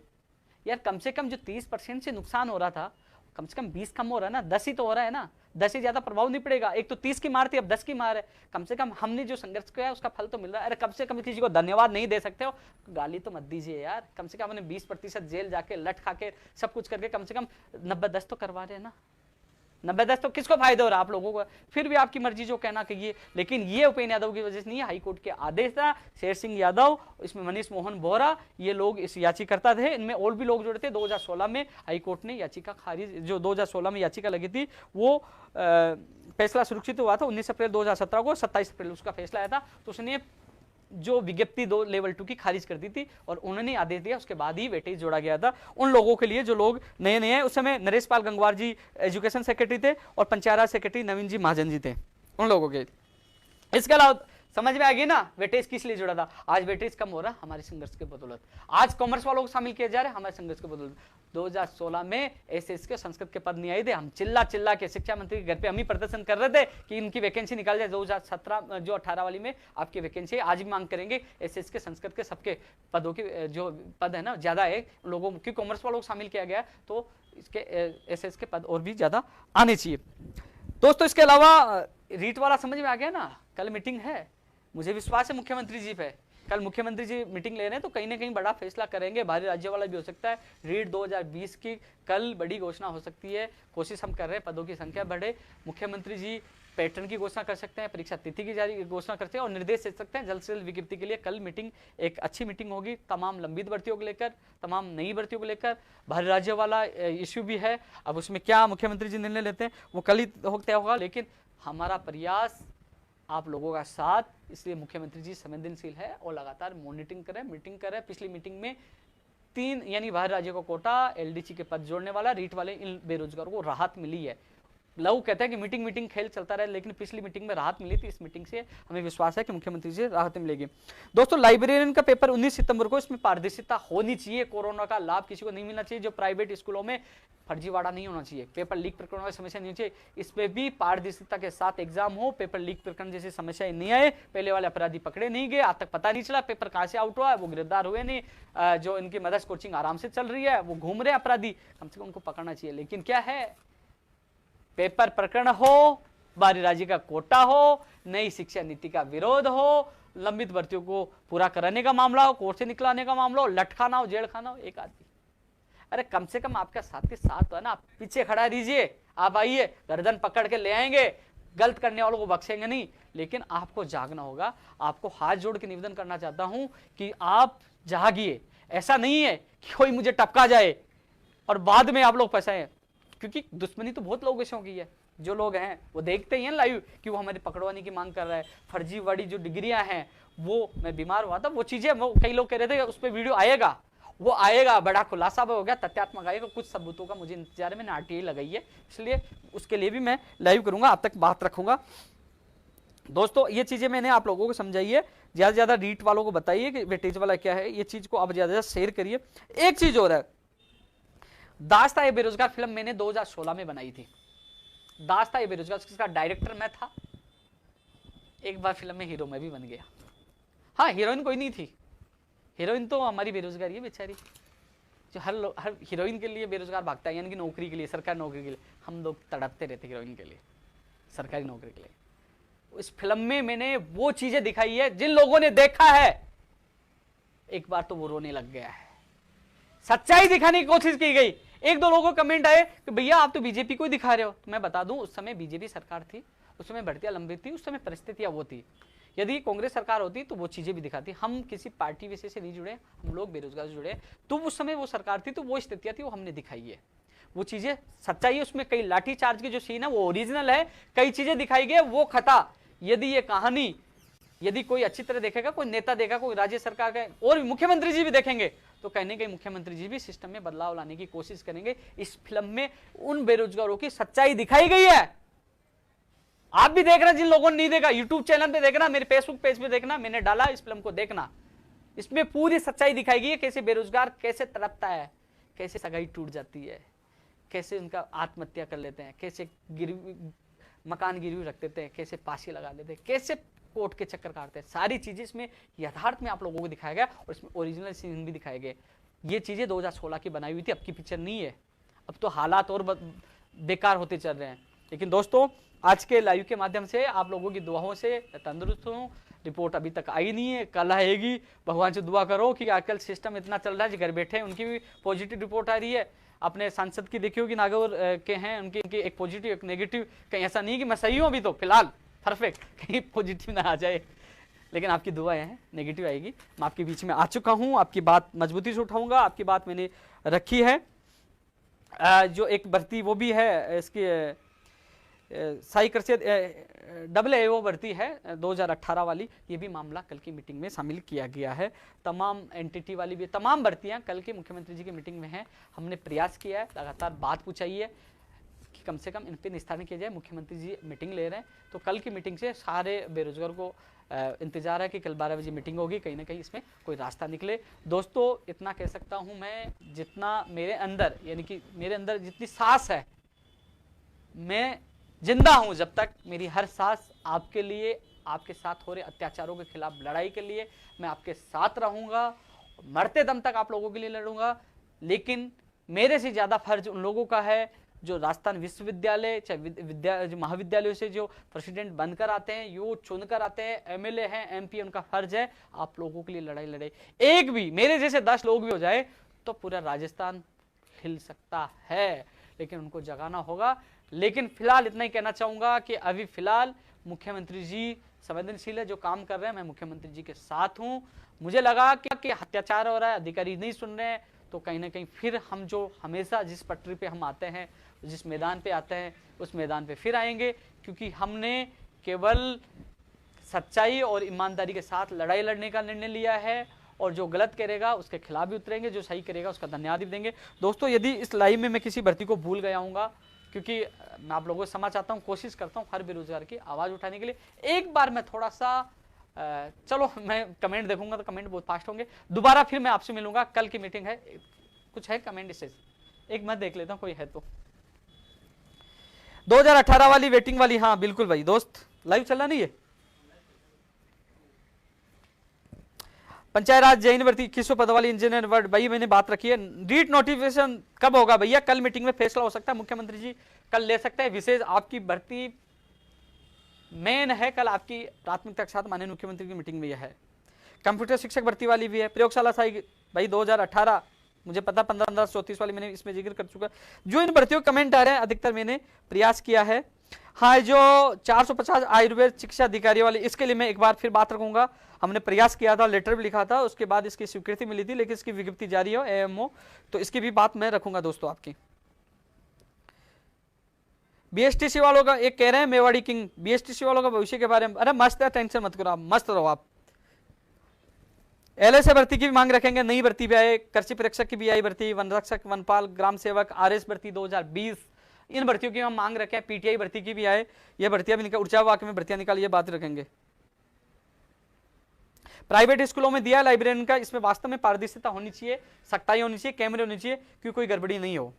यार, कम से कम जो 30% से नुकसान हो रहा था, कम से कम 20 कम हो रहा है ना, 10 ही तो हो रहा है ना, 10 ही ज्यादा प्रभाव नहीं पड़ेगा। एक तो 30 की मार थी, अब 10 की मार है। कम से कम हमने जो संघर्ष किया है उसका फल तो मिल रहा है। अरे कम से कम किसी को धन्यवाद नहीं दे सकते हो, गाली तो मत दीजिए यार। कम से कम हमने 20% जेल जाके लट खा के सब कुछ करके कम से कम 90-10 तो करवा रहे हैं ना। 90-10 तो किसको फायदा हो रहा है? आप लोगों को। फिर भी आपकी मर्जी जो कहना कहिए, लेकिन ये उपेंद्र यादव की वजह से नहीं है, हाईकोर्ट के आदेश था। शेर सिंह यादव, इसमें मनीष मोहन बोहरा, ये लोग इस याचिकाकर्ता थे। इनमें और भी लोग जुड़े थे। 2016 में हाईकोर्ट ने याचिका खारिज, जो 2016 में याचिका लगी थी वो फैसला सुरक्षित हुआ था 19 अप्रैल 2017 को। 27 अप्रैल उसका फैसला आया था, तो उसने जो विज्ञप्ति 2 लेवल 2 की खारिज कर दी थी और उन्होंने आदेश दिया, उसके बाद ही वेटेज जोड़ा गया था उन लोगों के लिए जो लोग नए नए हैं। उस समय नरेश पाल गंगवार जी एजुकेशन सेक्रेटरी थे और पंचायत राज सेक्रेटरी नवीन जी महाजन जी थे, उन लोगों के। इसके अलावा समझ में आ गई ना वेटेज किस लिए जुड़ा था? आज वेटेज कम हो रहा हमारे संघर्ष के बदौलत। आज कॉमर्स वालों को शामिल किया जा रहा है हमारे संघर्ष के बदौलत। 2016 में एसएस के संस्कृत के पद नहीं आए थे, हम चिल्ला चिल्ला के शिक्षा मंत्री के घर पे हम ही प्रदर्शन कर रहे थे कि इनकी वैकेंसी निकाल जाए। 2017 जो 18 वाली में आपकी वैकेंसी है, आज भी मांग करेंगे एसएस के संस्कृत के सबके पदों के जो पद है ना ज्यादा है लोगों की, कॉमर्स वालों को शामिल किया गया, तो इसके एसएस के पद और भी ज्यादा आने चाहिए। दोस्तों इसके अलावा रीट वाला समझ में आ गया ना? कल मीटिंग है, मुझे विश्वास है मुख्यमंत्री जी पे। कल मुख्यमंत्री जी मीटिंग ले रहे हैं तो कहीं ना कहीं बड़ा फैसला करेंगे। बाहरी राज्य वाला भी हो सकता है। रीट 2020 की कल बड़ी घोषणा हो सकती है। कोशिश हम कर रहे हैं पदों की संख्या बढ़े। मुख्यमंत्री जी पैटर्न की घोषणा कर सकते हैं, परीक्षा तिथि की जारी घोषणा करते हैं और निर्देश दे सकते हैं जल्द से जल्द विज्ञप्ति के लिए। कल मीटिंग एक अच्छी मीटिंग होगी, तमाम लंबित भर्तियों को लेकर, तमाम नई भर्तियों को लेकर। बाहरी राज्य वाला इश्यू भी है, अब उसमें क्या मुख्यमंत्री जी निर्णय लेते हैं वो कल ही तय होगा। लेकिन हमारा प्रयास आप लोगों का साथ, इसलिए मुख्यमंत्री जी संवेदनशील है और लगातार मॉनिटरिंग करें, मीटिंग करें। पिछली मीटिंग में 3 यानी बाहरी राज्यों को कोटा, एलडीसी के पद जोड़ने वाला, रीट वाले इन बेरोजगारों को राहत मिली है। लोग कहते हैं कि मीटिंग खेल चलता रहे, लेकिन पिछली मीटिंग में राहत मिली थी। इस मीटिंग से हमें विश्वास है कि मुख्यमंत्री से राहत मिलेगी। दोस्तों लाइब्रेरियन का पेपर 19 सितंबर को, इसमें पारदर्शिता होनी चाहिए। कोरोना का लाभ किसी को नहीं मिलना चाहिए। जो प्राइवेट स्कूलों में फर्जीवाड़ा नहीं होना चाहिए, पेपर लीक प्रकरणों की समस्या नहीं चाहिए। इसमें भी पारदर्शिता के साथ एग्जाम हो, पेपर लीक प्रकरण जैसी समस्याएं नहीं आए। पहले वाले अपराधी पकड़े नहीं गए, आज तक पता नहीं चला पेपर कहां से आउट हुआ है, वो गिरफ्तार हुए नहीं। जो इनकी मदर्स कोचिंग आराम से चल रही है, वो घूम रहे अपराधी, कम से कम उनको पकड़ना चाहिए। लेकिन क्या है, पेपर प्रकरण हो, बाहरी राज्य का कोटा हो, नई शिक्षा नीति का विरोध हो, लंबित भर्तियों को पूरा कराने का मामला हो, कोर्ट से निकलाने का मामला हो, लटकाना हो, जेल खाना हो, एक आदमी। अरे कम से कम आपका साथ के साथ है ना, आप पीछे खड़ा दीजिए, आप आइए, गर्दन पकड़ के ले आएंगे, गलत करने वालों को बख्शेंगे नहीं। लेकिन आपको जागना होगा। आपको हाथ जोड़ के निवेदन करना चाहता हूं कि आप जागिए। ऐसा नहीं है कि कोई मुझे टपका जाए और बाद में आप लोग फंसाए, क्योंकि दुश्मनी तो बहुत लोगों से की है। जो लोग हैं वो देखते ही हैं लाइव कि वो हमारे पकड़वाने की मांग कर रहा है। फर्जीवाड़ी जो डिग्रियां हैं, वो मैं बीमार हुआ था, वो चीजें वो कई लोग कह रहे थे उस पर वीडियो आएगा, वो आएगा, बड़ा खुलासा हो गया, तथ्यात्मक आएगा। कुछ सबूतों का मुझे इंतजार है, मैंने आरटीआई लगाई है, इसलिए उसके लिए भी मैं लाइव करूंगा, आप तक बात रखूंगा। दोस्तों ये चीजें मैंने आप लोगों को समझाई है। ज्यादा से ज्यादा रीट वालों को बताइए कि वेटेज वाला क्या है, ये चीज को आप ज्यादा शेयर करिए। एक चीज और है, दास्ता ये बेरोजगार फिल्म मैंने 2016 में बनाई थी। दास्ता ये बेरोजगार, उसका डायरेक्टर मैं था। एक बार फिल्म में हीरो मैं भी बन गया। हाँ, हीरोइन कोई नहीं थी, हीरोइन तो हमारी बेरोजगारी है बेचारी, जो हर हीरोइन के लिए बेरोजगार भागता है, यानी कि नौकरी के लिए, सरकारी नौकरी के लिए। हम लोग तड़पते रहते हीरोइन के लिए, सरकारी नौकरी के लिए। इस फिल्म में मैंने वो चीजें दिखाई है जिन लोगों ने देखा है, एक बार तो वो रोने लग गया है। सच्चाई दिखाने की कोशिश की गई। एक दो लोगों को कमेंट आए कि भैया आप तो बीजेपी को ही दिखा रहे हो। तो मैं बता दूं, उस समय बीजेपी सरकार थी, उस समय भर्तियां लंबित थी, उस समय परिस्थितियां वो थी। यदि कांग्रेस सरकार होती तो वो चीजें भी दिखाती। हम किसी पार्टी विशेष से नहीं जुड़े, हम लोग बेरोजगार से जुड़े। तो उस समय वो सरकार थी, तो वो स्थितियां थी, वो हमने दिखाई है। वो चीजें सच्चाई है, उसमें कई लाठी चार्ज के जो सीन है वो ओरिजिनल है, कई चीजें दिखाई गई वो खता। यदि ये कहानी यदि कोई अच्छी तरह देखेगा, कोई नेता देखेगा, कोई राज्य सरकार का और मुख्यमंत्री जी भी देखेंगे, तो कहने के मुख्यमंत्री जी भी सिस्टम में बदलाव लाने की कोशिश करेंगे। इस फिल्म में उन बेरोजगारों की सच्चाई दिखाई गई है। आप भी देख रहे हैं, जिन लोगों ने नहीं देखा यूट्यूब चैनल पे देखना, मेरे फेसबुक पेज पे देखना, मैंने डाला, इस फिल्म को देखना। इसमें पूरी सच्चाई दिखाई गई है, कैसे बेरोजगार कैसे तड़पता है, कैसे सगाई टूट जाती है, कैसे उनका आत्महत्या कर लेते हैं, कैसे मकान गिरवी रख देते हैं, कैसे फांसी लगा लेते हैं, कैसे कोर्ट के चक्कर काटते हैं। सारी चीजें इसमें यथार्थ में आप लोगों को दिखाया गया और इसमें ओरिजिनल सीन भी दिखाए गए। ये चीजें 2016 की बनाई हुई थी, अब की पिक्चर नहीं है। अब तो हालात और बेकार होते चल रहे हैं। लेकिन दोस्तों आज के लाइव के माध्यम से आप लोगों की दुआओं से तंदुरुस्त हूँ। रिपोर्ट अभी तक आई नहीं है, कल आएगी। भगवान से दुआ करो कि आजकल सिस्टम इतना चल रहा है, जो घर बैठे हैं उनकी भी पॉजिटिव रिपोर्ट आ रही है। अपने सांसद की देखी होगी, नागौर के हैं, उनकी एक पॉजिटिव एक नेगेटिव, कहीं ऐसा नहीं कि मैं सही हूं अभी तो फिलहाल परफेक्ट, कहीं पॉजिटिव ना आ जाए, लेकिन आपकी दुआएं हैं नेगेटिव आएगी। मैं आपके बीच में आ चुका हूं, आपकी बात मजबूती से उठाऊंगा, आपकी बात मैंने रखी है। जो एक भर्ती वो भी है इसकी साई कृषि AAO भर्ती है 2018 वाली, ये भी मामला कल की मीटिंग में शामिल किया गया है। तमाम एनटीटी वाली भी तमाम भर्तियां कल के मुख्यमंत्री जी की मीटिंग में हैं। हमने प्रयास किया है, लगातार बात पूछाई है कि कम से कम इन पर निस्तारण किया जाए। मुख्यमंत्री जी मीटिंग ले रहे हैं, तो कल की मीटिंग से सारे बेरोजगार को इंतजार है कि कल 12 बजे मीटिंग होगी, कहीं ना कहीं इसमें कोई रास्ता निकले। दोस्तों इतना कह सकता हूं मैं, जितना मेरे अंदर, यानी कि मेरे अंदर जितनी सांस है, मैं जिंदा हूं जब तक, मेरी हर सांस आपके लिए, आपके साथ हो रहे अत्याचारों के खिलाफ लड़ाई के लिए मैं आपके साथ रहूंगा, मरते दम तक आप लोगों के लिए लड़ूंगा। लेकिन मेरे से ज्यादा फर्ज उन लोगों का है जो राजस्थान विश्वविद्यालय चाहे जो महाविद्यालयों से जो प्रेसिडेंट बनकर आते हैं, यो चुनकर आते हैं, MLA हैं, MP, उनका फर्ज है आप लोगों के लिए लड़ाई लड़े। एक भी मेरे जैसे 10 लोग भी हो जाए तो पूरा राजस्थान हिल सकता है, लेकिन उनको जगाना होगा। लेकिन फिलहाल इतना ही कहना चाहूंगा कि अभी फिलहाल मुख्यमंत्री जी संवेदनशील है, जो काम कर रहे हैं मैं मुख्यमंत्री जी के साथ हूं। मुझे लगा कि अत्याचार हो रहा है, अधिकारी नहीं सुन रहे हैं, तो कहीं ना कहीं फिर हम जो हमेशा जिस पटरी पे हम आते हैं, जिस मैदान पे आते हैं, उस मैदान पे फिर आएंगे, क्योंकि हमने केवल सच्चाई और ईमानदारी के साथ लड़ाई लड़ने का निर्णय लिया है, और जो गलत करेगा उसके खिलाफ भी उतरेंगे, जो सही करेगा उसका धन्यवाद भी देंगे। दोस्तों यदि इस लाइव में मैं किसी भर्ती को भूल गया हूँगा, क्योंकि मैं आप लोगों से क्षमा चाहता हूँ, कोशिश करता हूँ हर बेरोजगार की आवाज़ उठाने के लिए। एक बार मैं थोड़ा सा चलो मैं कमेंट देखूंगा तो कमेंट बहुत फास्ट होंगे। दोबारा फिर मैं आपसे मिलूंगा, कल की मीटिंग है, कुछ है कमेंट इससे एक मैं देख लेता हूँ कोई है तो। 2018 वाली वेटिंग वाली, हाँ बिल्कुल भाई दोस्त, लाइव चल रहा नहीं है। पंचायत राज जैन भर्ती 2100 पद वाली इंजीनियर वर्ड, भाई मैंने बात रखी है। रीट नोटिफिकेशन कब होगा भैया? कल मीटिंग में फैसला हो सकता है, मुख्यमंत्री जी कल ले सकते हैं। विशेष आपकी भर्ती मेन है, कल आपकी प्राथमिकता के साथ माननीय मुख्यमंत्री की मीटिंग में यह है। कंप्यूटर शिक्षक भर्ती वाली भी है। प्रयोगशाला साई भाई 2018, मुझे पता 15-34 वाली मैंने इसमें जिक्र कर चुका। जो इन भर्तियों कमेंट आ रहे हैं अधिकतर मैंने प्रयास किया है। हाँ, जो 450 आयुर्वेद शिक्षा अधिकारी वाली, इसके लिए मैं एक बार फिर बात रखूंगा। हमने प्रयास किया था, लेटर भी लिखा था, उसके बाद इसकी स्वीकृति मिली थी, लेकिन इसकी विज्ञप्ति जारी हो AMO, तो इसकी भी बात मैं रखूंगा दोस्तों आपकी। BSTC वालों का एक कह रहे हैं मेवाड़ी किंग, BSTC वालों का भविष्य के बारे में, अरे मस्त है, टेंशन मत करो आप, मस्त रहो आप। LSA भर्ती की भी मांग रखेंगे, नई भर्ती भी आए, कृषि परीक्षक की भी आई भर्ती, वन रक्षक, वनपाल, ग्राम सेवक, RS भर्ती 2020, इन भर्तियों की हम मांग रखे हैं। PTI भर्ती की भी आए, ये भर्तियां भी निकाल, ऊर्जा विभाग में भर्तियां निकाली, ये बात रखेंगे। प्राइवेट स्कूलों में दिया लाइब्रेरियन का, इसमें वास्तव में पारदर्शिता होनी चाहिए, सख्ताई होनी चाहिए, कैमरे होनी चाहिए, क्योंकि कोई गड़बड़ी नहीं हो।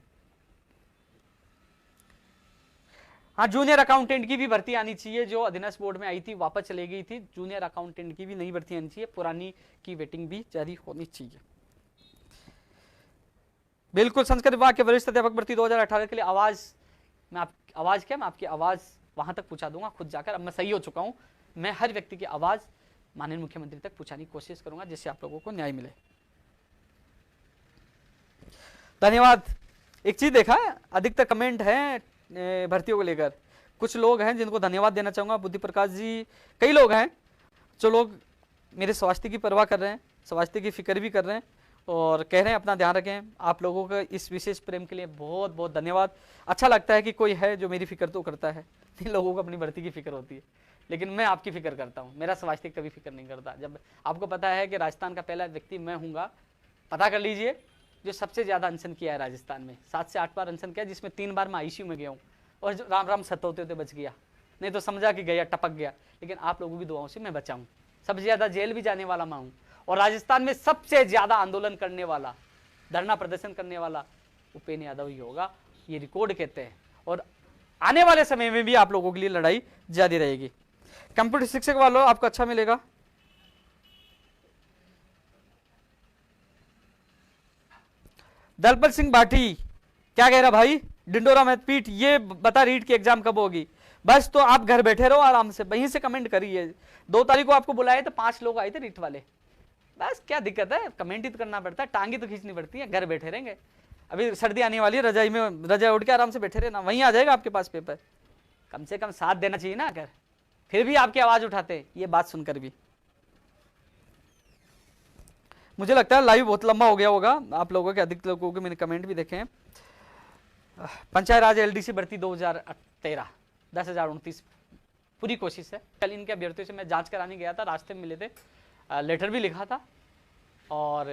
हाँ, जूनियर अकाउंटेंट की भी भर्ती आनी चाहिए, जो अधीनस्थ बोर्ड में आई थी वापस चले गई थी। जूनियर अकाउंटेंट की भी नई भर्ती आनी चाहिए, पुरानी की वेटिंग भी जारी होनी चाहिए। बिल्कुल, संस्कृत विभाग के वरिष्ठ अध्यापक भर्ती 2018 के लिए आवाज, मैं आपकी आवाज वहां तक पहुंचा दूंगा खुद जाकर। अब मैं सही हो चुका हूं, मैं हर व्यक्ति की आवाज माननीय मुख्यमंत्री तक पहुंचाने की कोशिश करूंगा, जिससे आप लोगों को न्याय मिले। धन्यवाद। एक चीज देखा है, अधिकतर कमेंट है भर्तियों को लेकर, कुछ लोग हैं जिनको धन्यवाद देना चाहूंगा। बुद्धि प्रकाश जी, कई लोग हैं जो लोग मेरे स्वास्थ्य की परवाह कर रहे हैं, स्वास्थ्य की फिक्र भी कर रहे हैं, और कह रहे हैं अपना ध्यान रखें। आप लोगों का इस विशेष प्रेम के लिए बहुत बहुत धन्यवाद। अच्छा लगता है कि कोई है जो मेरी फिक्र तो करता है। इन लोगों को अपनी भर्ती की फिक्र होती है, लेकिन मैं आपकी फिक्र करता हूँ, मेरा स्वास्थ्य कभी फिक्र नहीं करता। जब आपको पता है कि राजस्थान का पहला व्यक्ति मैं हूँगा, पता कर लीजिए, जो सबसे ज्यादा अनशन किया है राजस्थान में, 7 से 8 बार अनशन किया, जिसमें 3 बार मैं ICU में गया हूँ, और राम राम सत होते होते बच गया, नहीं तो समझा कि गया, टपक गया। लेकिन आप लोगों की दुआओं से मैं बचा हूँ। सबसे ज्यादा जेल भी जाने वाला मैं हूँ, और राजस्थान में सबसे ज्यादा आंदोलन करने वाला, धरना प्रदर्शन करने वाला उपेंद्र यादव ही होगा, ये रिकॉर्ड कहते हैं। और आने वाले समय में भी आप लोगों के लिए लड़ाई जारी रहेगी। कंप्यूटर शिक्षक वालों, आपको अच्छा मिलेगा। दलपत सिंह भाटी क्या कह रहा भाई, डिंडोरा में पीठ, ये बता रीट की एग्जाम कब होगी? बस तो आप घर बैठे रहो आराम से, वहीं से कमेंट करिए। 2 तारीख को आपको बुलाए तो 5 लोग आए थे रीट वाले, बस क्या दिक्कत है, कमेंट ही तो करना पड़ता है, टांगी तो खींचनी पड़ती है, घर बैठे रहेंगे। अभी सर्दी आने वाली है, रजाई में रजाई उठ के आराम से बैठे रहना, वहीं आ जाएगा आपके पास पेपर। कम से कम साथ देना चाहिए ना, अगर फिर भी आपकी आवाज उठाते हैं ये बात सुनकर भी। मुझे लगता है लाइव बहुत लंबा हो गया होगा, आप लोगों के अधिक लोगों के मैंने कमेंट भी देखे हैं। पंचायत राज एलडीसी भर्ती 2013 10,029 पूरी कोशिश है। कल इनके अभ्यर्थियों से मैं जांच कराने गया था, रास्ते में मिले थे, लेटर भी लिखा था, और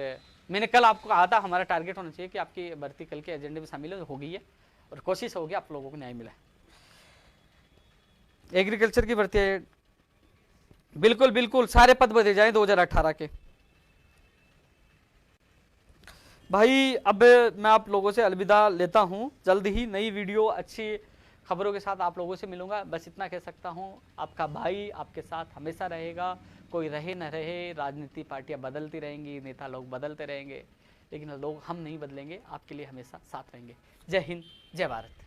मैंने कल आपको कहा था हमारा टारगेट होना चाहिए कि आपकी भर्ती कल के एजेंडे में शामिल हो गई है, और कोशिश होगी आप लोगों को न्याय मिला। एग्रीकल्चर की भर्ती है, बिल्कुल बिल्कुल सारे पद भरे जाए 2018 के। भाई अब मैं आप लोगों से अलविदा लेता हूं, जल्द ही नई वीडियो अच्छी खबरों के साथ आप लोगों से मिलूंगा। बस इतना कह सकता हूं, आपका भाई आपके साथ हमेशा रहेगा, कोई रहे न रहे, राजनीति पार्टियां बदलती रहेंगी, नेता लोग बदलते रहेंगे, लेकिन लोग हम नहीं बदलेंगे, आपके लिए हमेशा साथ रहेंगे। जय हिंद, जय भारत।